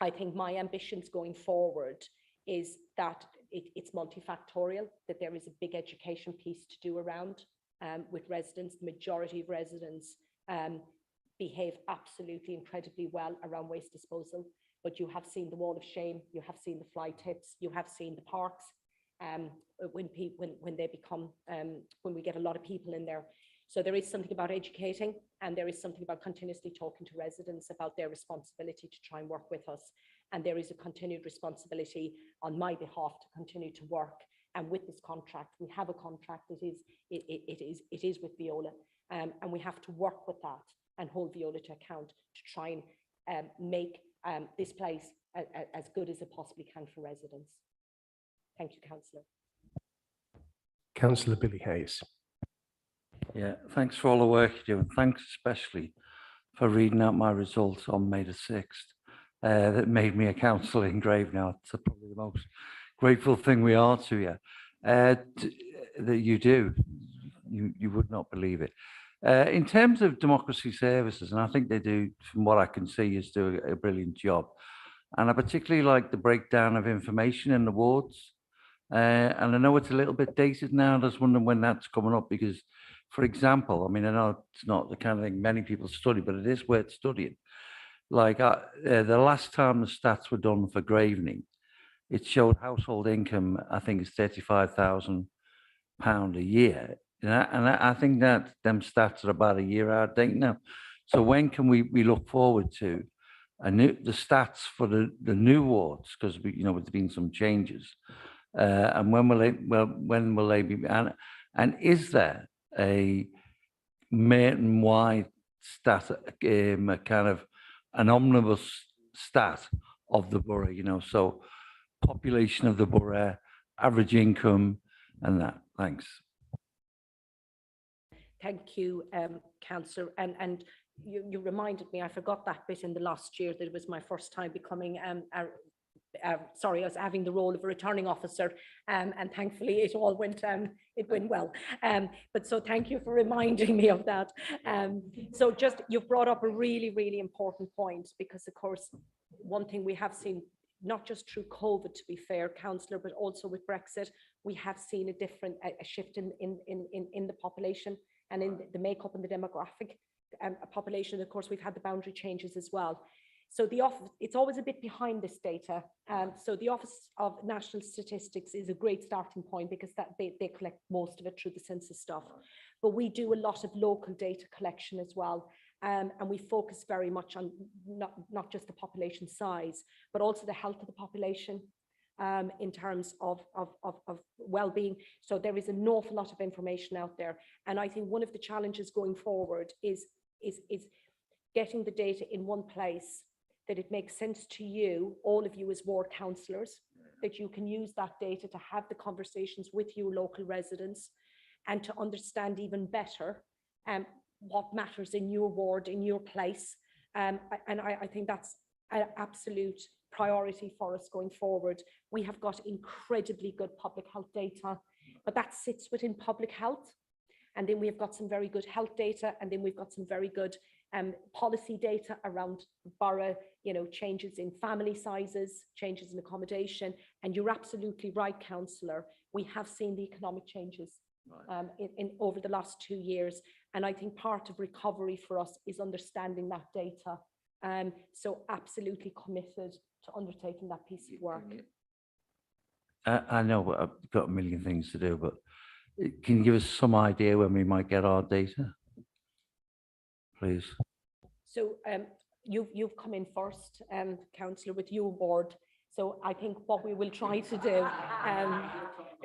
I think my ambitions going forward is that it's multifactorial, that there is a big education piece to do around with residents. The majority of residents behave absolutely incredibly well around waste disposal, but you have seen the wall of shame, you have seen the fly tips, you have seen the parks. When they become, when we get a lot of people in there. So there is something about educating, and there is something about continuously talking to residents about their responsibility to try and work with us. And there is a continued responsibility on my behalf to continue to work. And with this contract, we have a contract that it is with Veolia, and we have to work with that and hold Veolia to account to try and make this place as good as it possibly can for residents. Thank you, Councillor. Councillor Billy Hayes. Yeah, thanks for all the work you do, and thanks especially for reading out my results on May the 6th. That made me a councillor in Grave now. It's probably the most grateful thing we are to you. That you do. You would not believe it. In terms of democracy services, and I think they do, from what I can see, is do a brilliant job. And I particularly like the breakdown of information in the wards. And I know it's a little bit dated now. I just wondering when that's coming up, because, for example, I mean, I know it's not the kind of thing many people study, but it is worth studying. Like the last time the stats were done for Gravening, it showed household income, I think it's £35,000 a year. And I think that them stats are about a year out of date now. So when can we look forward to the stats for the new wards? Because there's been some changes. And when will they be? And is there a Merton-wide stat, a kind of an omnibus stat of the borough, you know, so population of the borough, average income and that. Thanks. Thank you, Councillor. And you reminded me, I forgot that bit in the last year, that it was my first time becoming, sorry, I was having the role of a returning officer, and thankfully it all went, it went well. But so thank you for reminding me of that. So just, you've brought up a really, really important point, because of course, one thing we have seen, not just through COVID, to be fair, Councillor, but also with Brexit, we have seen a shift in the population and in the makeup and the demographic population. Of course, we've had the boundary changes as well. So the office, it's always a bit behind this data. So the Office of National Statistics is a great starting point, because that they collect most of it through the census stuff. But we do a lot of local data collection as well. And we focus very much on not just the population size, but also the health of the population in terms of well-being. So there is an awful lot of information out there. And I think one of the challenges going forward is getting the data in one place, that it makes sense to you, all of you as ward councillors, that you can use that data to have the conversations with your local residents and to understand even better what matters in your ward, in your place. And I think that's an absolute priority for us going forward. We have got incredibly good public health data, but that sits within public health. And then we've got some very good health data, and then we've got some very good policy data around borough, you know, changes in family sizes, changes in accommodation. And you're absolutely right, Councillor, we have seen the economic changes in over the last 2 years. And I think part of recovery for us is understanding that data. So absolutely committed to undertaking that piece of work. I know I've got a million things to do, but can you give us some idea when we might get our data, please? So you've come in first, Councillor, with your board. So I think what we will try to do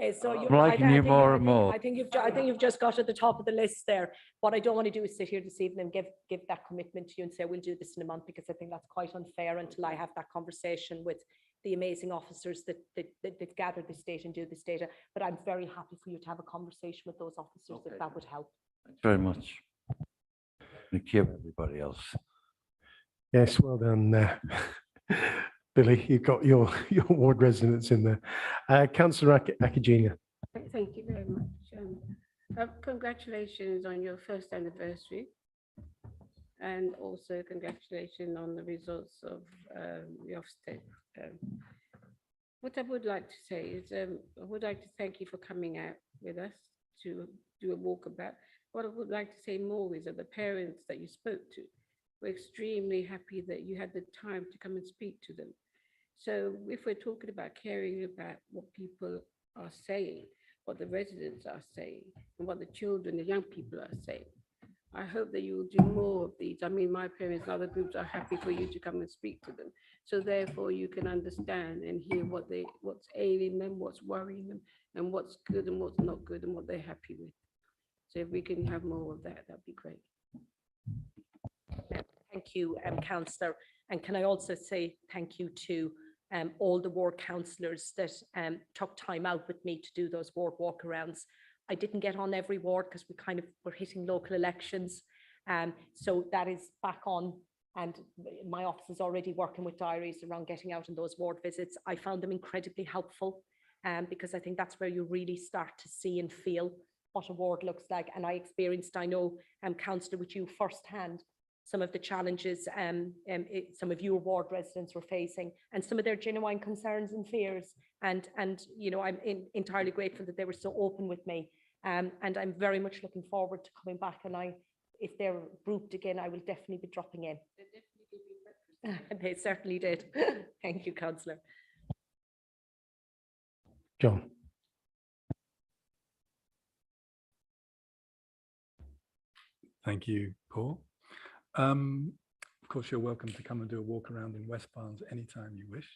is, so you, I think you've just got at the top of the list there. What I don't want to do is sit here this evening and give that commitment to you and say we'll do this in a month, because I think that's quite unfair until I have that conversation with the amazing officers that gather this data and do this data. But I'm very happy for you to have a conversation with those officers, if that would help. Thanks very much. Thank you, everybody else. Yes, well done, Billy. You've got your ward residents in there. Councillor Akagina. Thank you very much. Congratulations on your first anniversary, and also congratulations on the results of the Ofsted. What I would like to say is I would like to thank you for coming out with us to do a walkabout. What I would like to say more is that the parents that you spoke to were extremely happy that you had the time to come and speak to them. So if we're talking about caring about what people are saying, what the residents are saying, and what the children, the young people are saying, I hope that you will do more of these. I mean, my parents and other groups are happy for you to come and speak to them. So therefore you can understand and hear what's ailing them, what's worrying them, and what's good and what's not good, and what they're happy with. So if we can have more of that, that'd be great. Thank you, Councillor. And can I also say thank you to all the ward councillors that took time out with me to do those ward walkarounds. I didn't get on every ward because we kind of were hitting local elections. So that is back on, and my office is already working with diaries around getting out on those ward visits. I found them incredibly helpful because I think that's where you really start to see and feel what a ward looks like. And I experienced, I know, Councillor, with you firsthand, some of the challenges some of your ward residents were facing, and some of their genuine concerns and fears. And you know, I'm entirely grateful that they were so open with me. And I'm very much looking forward to coming back. And if they're grouped again, I will definitely be dropping in. They definitely gave you breakfast. They certainly did. Thank you, Councillor. John. Thank you, Paul. Of course, you're welcome to come and do a walk around in West Barnes anytime you wish.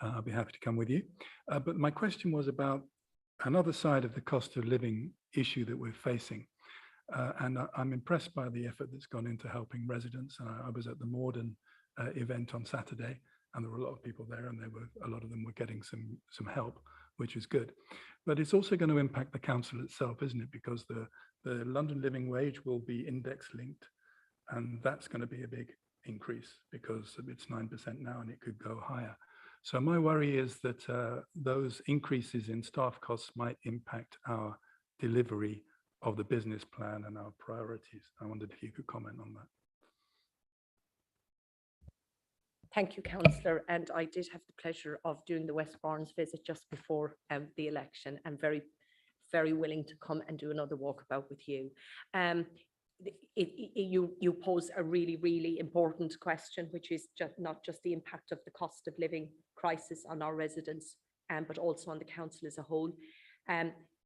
I'll be happy to come with you. But my question was about another side of the cost of living issue that we're facing. And I'm impressed by the effort that's gone into helping residents. I was at the Morden event on Saturday, and there were a lot of people there, and a lot of them were getting some help, which is good. But it's also going to impact the council itself, isn't it? Because the London living wage will be index linked, and that's going to be a big increase because it's 9% now and it could go higher. So my worry is that those increases in staff costs might impact our delivery of the business plan and our priorities. I wondered if you could comment on that. Thank you, Councillor. And I did have the pleasure of doing the West Barnes visit just before the election. I'm very, very willing to come and do another walkabout with you. You pose a really, really important question, which is not just the impact of the cost of living crisis on our residents, but also on the council as a whole.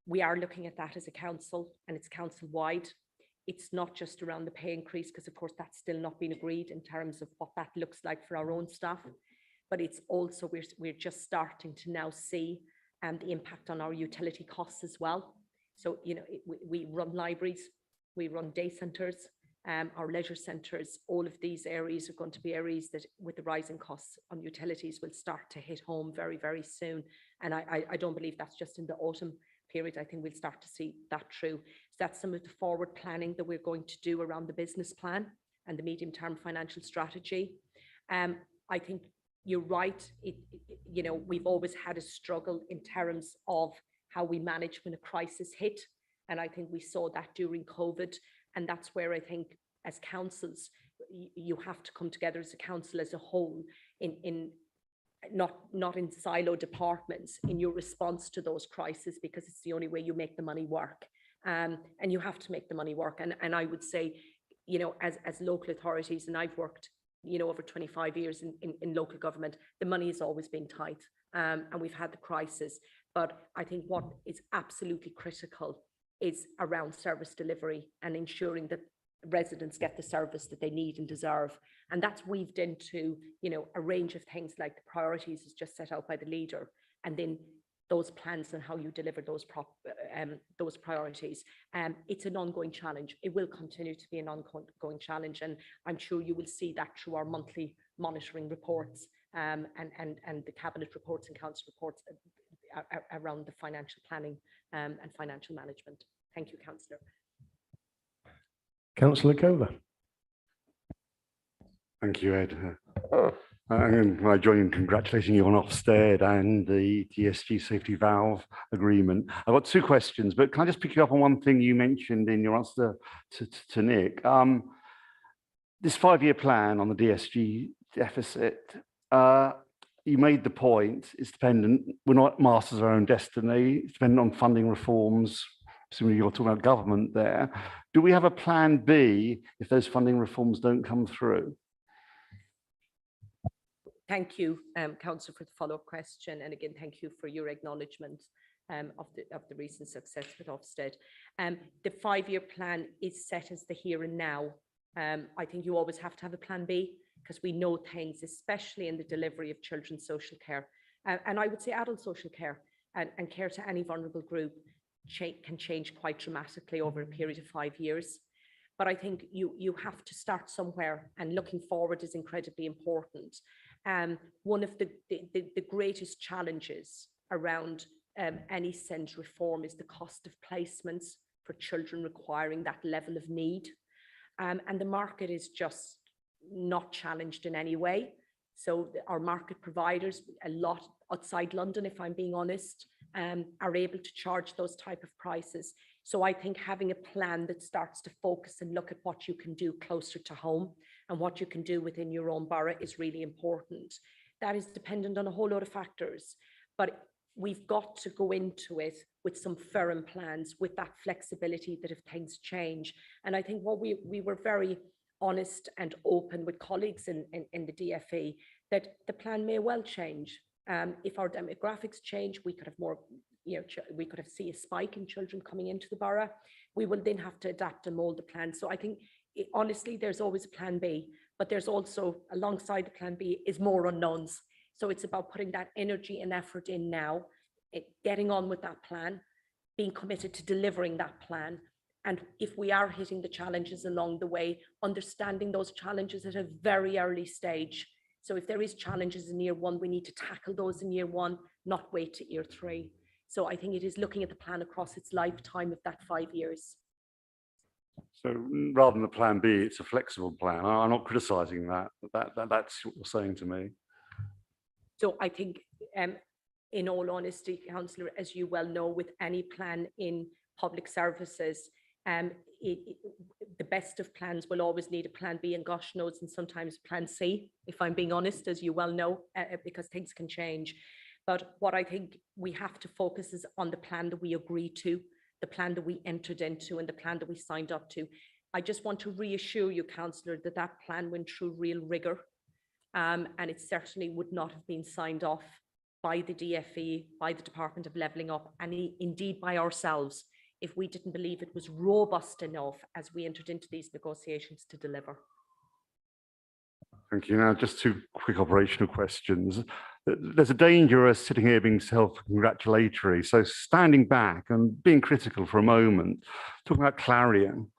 We are looking at that as a council, and it's council-wide. It's not just around the pay increase, because of course that's still not been agreed in terms of what that looks like for our own staff, but it's also, we're just starting to now see the impact on our utility costs as well. So, you know, we run libraries, we run day centres, our leisure centres. All of these areas are going to be areas that, with the rising costs on utilities, will start to hit home very, very soon. And I don't believe that's just in the autumn period. I think we'll start to see that through. So that's some of the forward planning that we're going to do around the business plan and the medium-term financial strategy. I think you're right. You know, we've always had a struggle in terms of how we manage when a crisis hit. And I think we saw that during COVID. And that's where I think as councils, you have to come together as a council as a whole in not in silo departments in your response to those crises, because it's the only way you make the money work. And you have to make the money work. And I would say, you know, as local authorities, and I've worked, you know, over 25 years in local government, the money has always been tight, and we've had the crisis. But I think what is absolutely critical is around service delivery and ensuring that residents get the service that they need and deserve. And that's weaved into, you know, a range of things like the priorities is just set out by the leader, and then those plans and how you deliver those priorities. It's an ongoing challenge. It will continue to be an ongoing challenge, and I'm sure you will see that through our monthly monitoring reports and the cabinet reports and council reports around the financial planning and financial management. Thank you, Councillor. Councillor Cover. Thank you, Ed. And I join in congratulating you on Ofsted and the DSG safety valve agreement. I've got two questions, but can I just pick you up on one thing you mentioned in your answer to Nick? This 5-year plan on the DSG deficit, you made the point, it's dependent, we're not masters of our own destiny, it's dependent on funding reforms. Presumably you're talking about government there. Do we have a plan B if those funding reforms don't come through? Thank you, Councillor, for the follow-up question. And again, thank you for your acknowledgement of the recent success with Ofsted. The 5-year plan is set as the here and now. I think you always have to have a plan B, because we know things, especially in the delivery of children's social care. And I would say adult social care and care to any vulnerable group can change quite dramatically over a period of 5 years. But I think you have to start somewhere, and looking forward is incredibly important. One of the greatest challenges around any SEND reform is the cost of placements for children requiring that level of need. And the market is just not challenged in any way. So our market providers, a lot outside London, if I'm being honest, are able to charge those type of prices. So I think having a plan that starts to focus and look at what you can do closer to home and what you can do within your own borough is really important. That is dependent on a whole lot of factors, but we've got to go into it with some firm plans, with that flexibility that if things change. And I think what we were very honest and open with colleagues in the DFE, that the plan may well change. If our demographics change, we could have more, you know, we could have seen a spike in children coming into the borough. We will then have to adapt and mold the plan. So I think, honestly, there's always a plan B, but there's also, alongside the plan B, is more unknowns. So it's about putting that energy and effort in now, getting on with that plan, being committed to delivering that plan. And if we are hitting the challenges along the way, understanding those challenges at a very early stage, So if there is challenges in year one, we need to tackle those in year one, not wait to year 3. So I think it is looking at the plan across its lifetime of that 5 years. So rather than the plan B, it's a flexible plan. I'm not criticising that. That's what you're saying to me. So I think, in all honesty, Councillor, as you well know, with any plan in public services, the best of plans will always need a plan B, and gosh knows, and sometimes plan C, if I'm being honest, as you well know, because things can change. But what I think we have to focus is on the plan that we agreed to, the plan that we entered into, and the plan that we signed up to. I just want to reassure you, Councillor, that that plan went through real rigour, and it certainly would not have been signed off by the DFE, by the Department of Levelling Up, and indeed by ourselves, if we didn't believe it was robust enough as we entered into these negotiations to deliver. Thank you. Now, just 2 quick operational questions. There's a danger of sitting here being self-congratulatory. So standing back and being critical for a moment, talking about Clarion.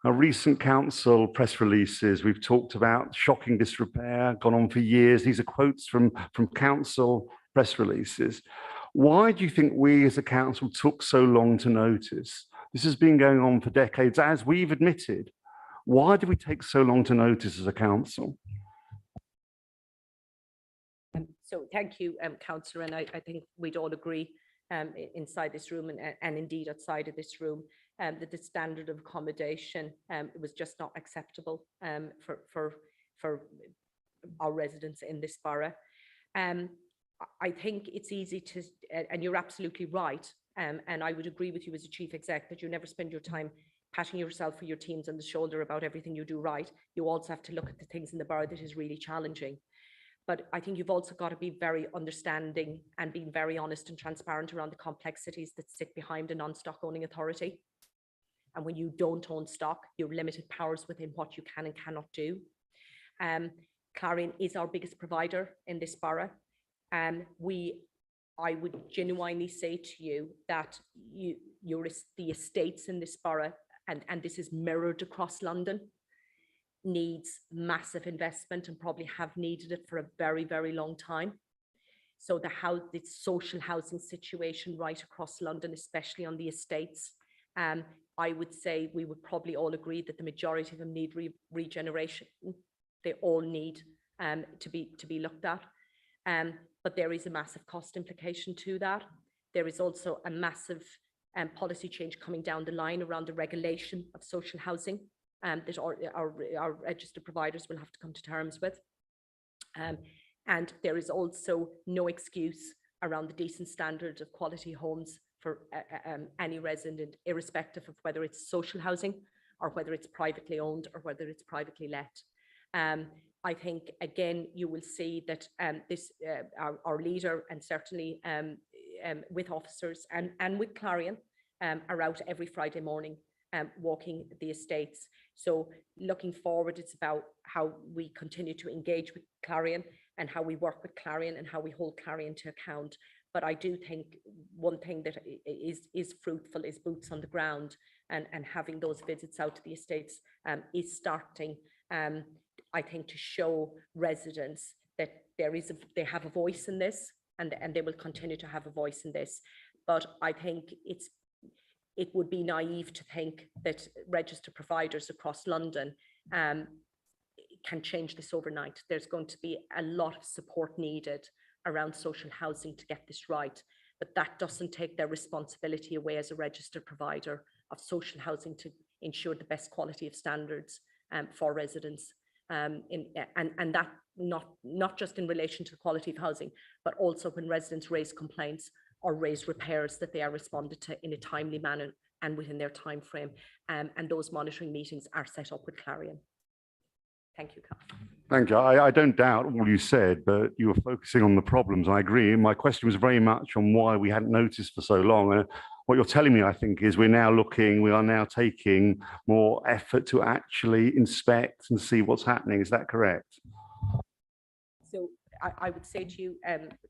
Our recent council press releases, we've talked about shocking disrepair, gone on for years. These are quotes from council press releases. Why do you think we as a council took so long to notice? This has been going on for decades, as we've admitted. Why did we take so long to notice as a council? So thank you, Councillor, and I think we'd all agree inside this room and indeed outside of this room that the standard of accommodation was just not acceptable for our residents in this borough. I think it's easy to, and you're absolutely right, and I would agree with you as a chief exec that you never spend your time patting yourself or your teams on the shoulder about everything you do right. You also have to look at the things in the borough that is really challenging. But I think you've also got to be very understanding and being very honest and transparent around the complexities that sit behind a non-stock owning authority. And when you don't own stock, you're limited powers within what you can and cannot do. Clarion is our biggest provider in this borough. I would genuinely say to you that the estates in this borough, and this is mirrored across London, needs massive investment and probably have needed it for a very, very long time. So the social housing situation right across London, especially on the estates, I would say we would probably all agree that the majority of them need regeneration. They all need to be looked at. But there is a massive cost implication to that. There is also a massive policy change coming down the line around the regulation of social housing that our registered providers will have to come to terms with. And there is also no excuse around the decent standards of quality homes for any resident, irrespective of whether it's social housing or whether it's privately owned or whether it's privately let. I think, again, you will see that our leader, and certainly with officers and with Clarion, are out every Friday morning walking the estates. So looking forward, it's about how we continue to engage with Clarion and how we work with Clarion and how we hold Clarion to account. But I do think one thing that is fruitful is boots on the ground, and having those visits out to the estates is starting, I think, to show residents that they have a voice in this, and they will continue to have a voice in this. But I think it would be naive to think that registered providers across London can change this overnight. There's going to be a lot of support needed around social housing to get this right, but that doesn't take their responsibility away as a registered provider of social housing to ensure the best quality of standards for residents, and that not just in relation to the quality of housing, but also when residents raise complaints or raise repairs, that they are responded to in a timely manner and within their time frame, and those monitoring meetings are set up with Clarion. Thank you, Councillor. Thank you. I don't doubt all you said, but you were focusing on the problems. I agree. My question was very much on why we hadn't noticed for so long. What you're telling me, I think, is we are now taking more effort to actually inspect and see what's happening. Is that correct? So I would say to you,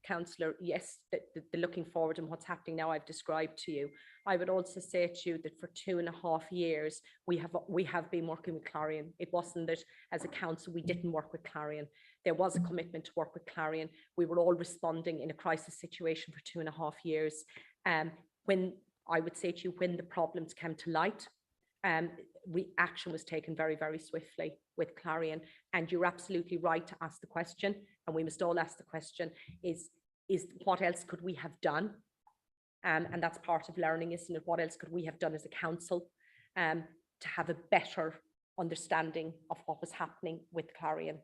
Councillor, yes, the looking forward and what's happening now I've described to you. I would also say to you that for 2.5 years, we have been working with Clarion. It wasn't that as a council we didn't work with Clarion. There was a commitment to work with Clarion. We were all responding in a crisis situation for 2.5 years. When I would say to you, when the problems came to light, action was taken very, very swiftly with Clarion. And you're absolutely right to ask the question, and we must all ask the question, is what else could we have done? And that's part of learning, isn't it? What else could we have done as a council to have a better understanding of what was happening with Clarion?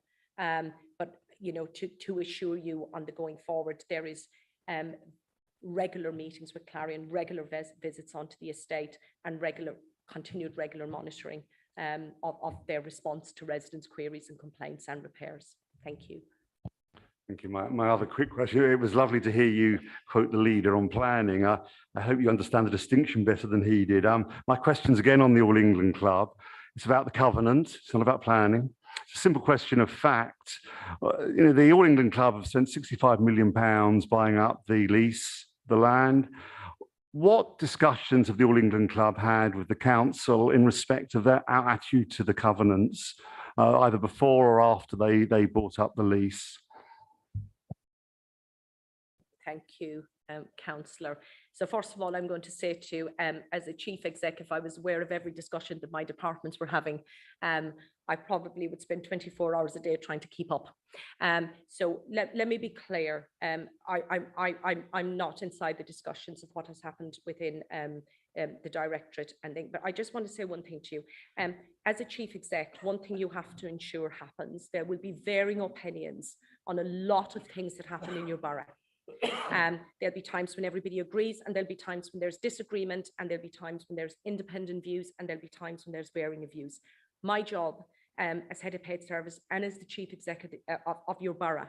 But, you know, to assure you on the going forward, there is regular meetings with Clarion, regular visits onto the estate, and continued regular monitoring of their response to residents' queries and complaints and repairs. Thank you. Thank you. My other quick question, it was lovely to hear you quote the leader on planning. I hope you understand the distinction better than he did. My question's again on the All England Club. It's about the covenant. It's not about planning. It's a simple question of fact. You know, the All England Club have spent £65 million buying up the lease, the land. What discussions have the All England Club had with the council in respect of their attitude to the covenants, either before or after they bought up the lease? Thank you, Councillor. So first of all, I'm going to say to you, as a chief exec, if I was aware of every discussion that my departments were having, I probably would spend 24 hours a day trying to keep up. So let me be clear. I'm not inside the discussions of what has happened within the directorate and things, but I just want to say one thing to you. As a chief exec, one thing you have to ensure happens, there will be varying opinions on a lot of things that happen in your borough. There'll be times when everybody agrees, and there'll be times when there's disagreement, and there'll be times when there's independent views, and there'll be times when there's varying of views. My job as head of paid service and as the chief executive of your borough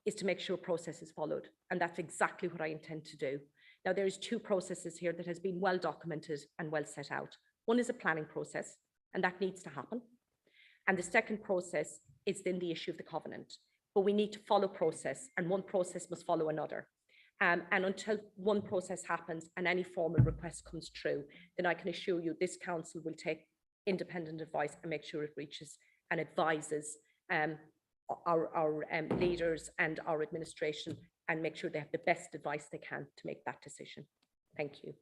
is to make sure process is followed, and that's exactly what I intend to do. Now, there's two processes here that has been well documented and well set out. One is a planning process, and that needs to happen. And the second process is then the issue of the covenant. But we need to follow process, and one process must follow another. And until one process happens and any formal request comes through, then I can assure you this council will take independent advice and make sure it reaches and advises our leaders and our administration, and make sure they have the best advice they can to make that decision. Thank you.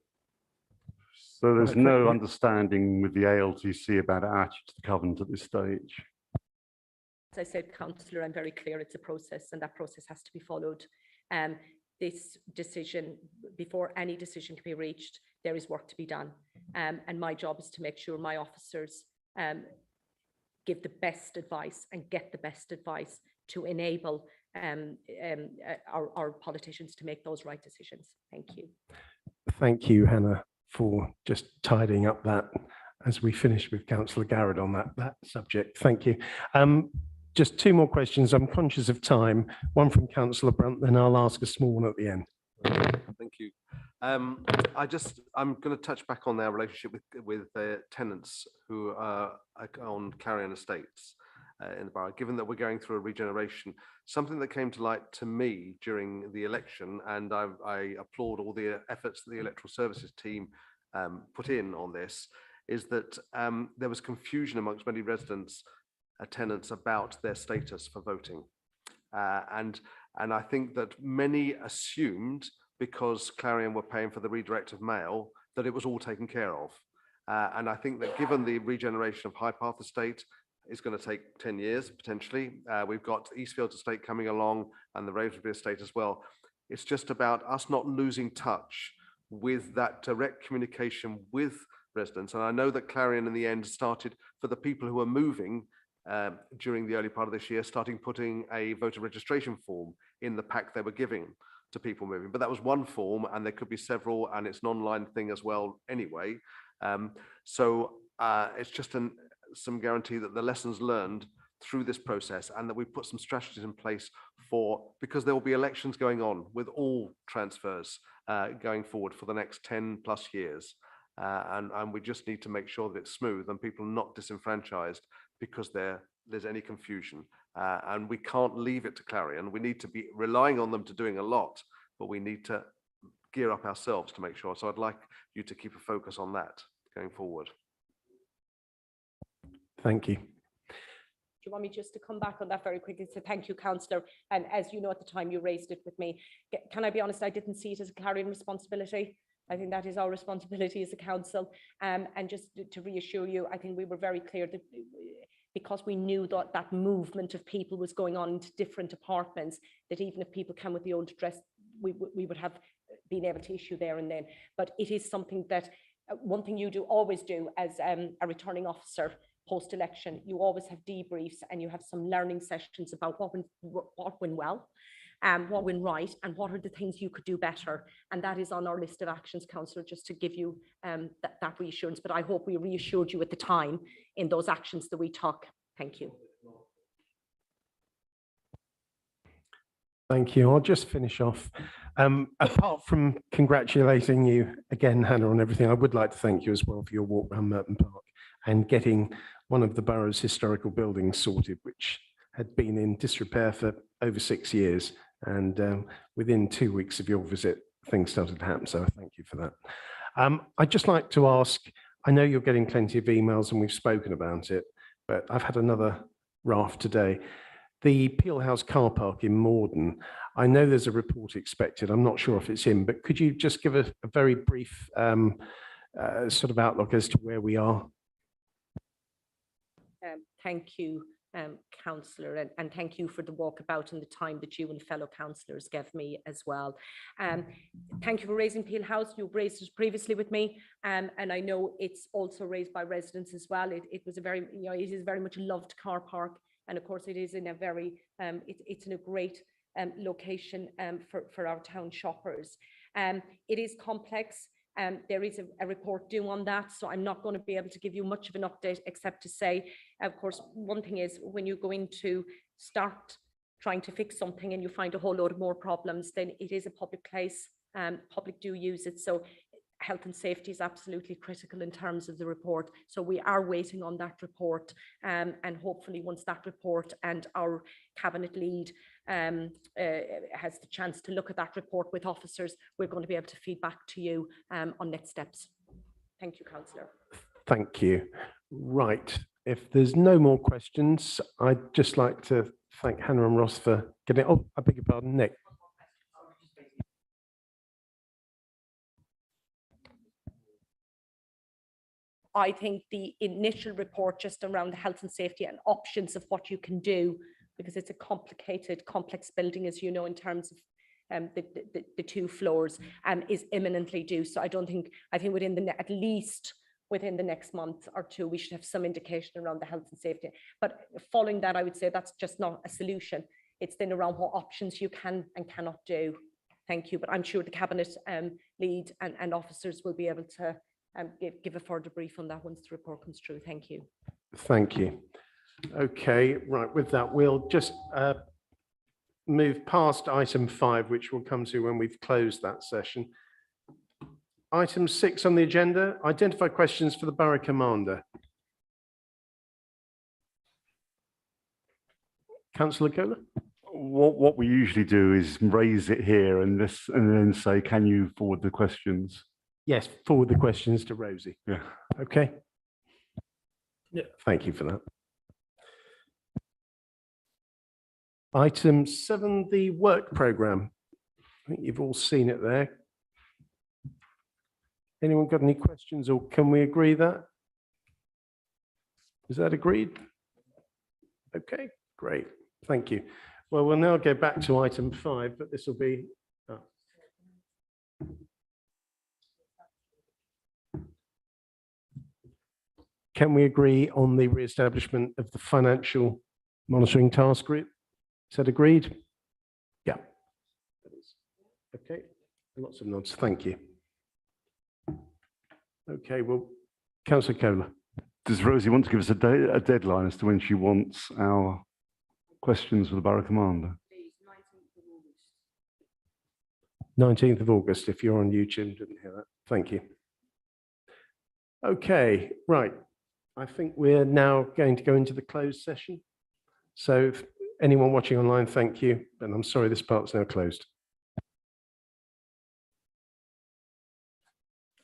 So there's no understanding with the ALTC about our attitude to the covenant at this stage? As I said, Councillor, I'm very clear it's a process, and that process has to be followed. This decision, before any decision can be reached, there is work to be done. And my job is to make sure my officers give the best advice and get the best advice to enable our politicians to make those right decisions. Thank you. Thank you, Hannah, for just tidying up that as we finish with Councillor Garrett on that subject. Thank you. Just two more questions. I'm conscious of time. One from Councillor Brunt, then I'll ask a small one at the end. Thank you. I'm going to touch back on our relationship with tenants who are on Clarion estates in the borough. Given that we're going through a regeneration, something that came to light to me during the election, and I applaud all the efforts that the electoral services team put in on this, is that there was confusion amongst many residents, tenants, about their status for voting, and I think that many assumed, because Clarion were paying for the redirect of mail, that it was all taken care of. And I think that given the regeneration of High Path Estate is going to take 10 years potentially, we've got Eastfields Estate coming along and the Ravensbury Estate as well. It's just about us not losing touch with that direct communication with residents. And I know that Clarion in the end started, for the people who are moving, during the early part of this year, starting putting a voter registration form in the pack they were giving to people moving. But that was one form, and there could be several, and it's an online thing as well anyway. So it's just some guarantee that the lessons learned through this process, and that we put some strategies in place because there will be elections going on with all transfers going forward for the next 10 plus years. And we just need to make sure that it's smooth and people are not disenfranchised because there's any confusion. And we can't leave it to Clarion. We need to be relying on them to doing a lot, but we need to gear up ourselves to make sure. So I'd like you to keep a focus on that going forward. Thank you. you want me just to come back on that very quickly? So thank you, Councillor. And as you know, at the time you raised it with me, can I be honest, I didn't see it as a clarion responsibility. I think that is our responsibility as a council. And just to reassure you, I think we were very clear that because we knew that that movement of people was going on into different apartments, that even if people come with the old address, we would have been able to issue there and then. But it is something that, one thing you always do as a returning officer post-election, you always have debriefs and you have some learning sessions about what went well, what went right, and what are the things you could do better. And that is on our list of actions, Councillor, just to give you that reassurance. But I hope we reassured you at the time in those actions that we took. Thank you. Thank you. I'll just finish off. Apart from congratulating you again, Hannah, on everything, I would like to thank you as well for your walk around Merton Park and getting one of the borough's historical buildings sorted, which had been in disrepair for over 6 years. And within 2 weeks of your visit, things started to happen. So thank you for that. I'd just like to ask, I know you're getting plenty of emails and we've spoken about it, but I've had another raft today. The Peel House car park in Morden, I know there's a report expected. I'm not sure if it's in, but could you just give a very brief sort of outlook as to where we are? Thank you, Councillor, and thank you for the walkabout and the time that you and fellow councillors gave me as well. Thank you for raising Peel House. You've raised it previously with me, and I know it's also raised by residents as well. It was a very, it is very much a loved car park, and of course it is in a very, it's in a great location for our town shoppers. It is complex. There is a report due on that, so I'm not going to be able to give you much of an update except to say, of course, one thing is when you go into start trying to fix something and you find a whole load of more problems, then it is a public place, public do use it. So health and safety is absolutely critical in terms of the report. So we are waiting on that report, and hopefully once that report and our cabinet lead has the chance to look at that report with officers, we're going to be able to feed back to you on next steps. Thank you, Councillor. Thank you. Right. If there's no more questions, I'd just like to thank Hannah and Ross for getting, oh, I beg your pardon, Nick. I think the initial report just around the health and safety and options of what you can do, because it's a complicated, complex building, as you know, in terms of the 2 floors, is imminently due. So I think within at least within the next month or 2, we should have some indication around the health and safety. But following that, I would say that's just not a solution. It's then around what options you can and cannot do. Thank you. But I'm sure the cabinet lead and officers will be able to give a further brief on that once the report comes through. Thank you. Thank you. Okay, right, with that, we'll just move past item 5, which we'll come to when we've closed that session. Item 6 on the agenda, identify questions for the Borough Commander. Councillor Kohler? What we usually do is raise it here and then say, can you forward the questions? Yes, forward the questions to Rosie. Yeah. Okay. Yeah. Thank you for that. Item 7, the work programme. I think you've all seen it there. Anyone got any questions, or can we agree that? Is that agreed? Okay, great. Thank you. Well, we'll now go back to item 5, but this will be... Can we agree on the re-establishment of the financial monitoring task group? Is that agreed? Yeah. Okay. Lots of nods. Thank you. Okay. Well, Councillor Kohler. Does Rosie want to give us a deadline as to when she wants our questions for the Borough Commander? 19th of August, if you're on YouTube, didn't hear that. Thank you. Okay, right. I think we're now going to go into the closed session. So if anyone watching online, thank you. And I'm sorry this part's now closed.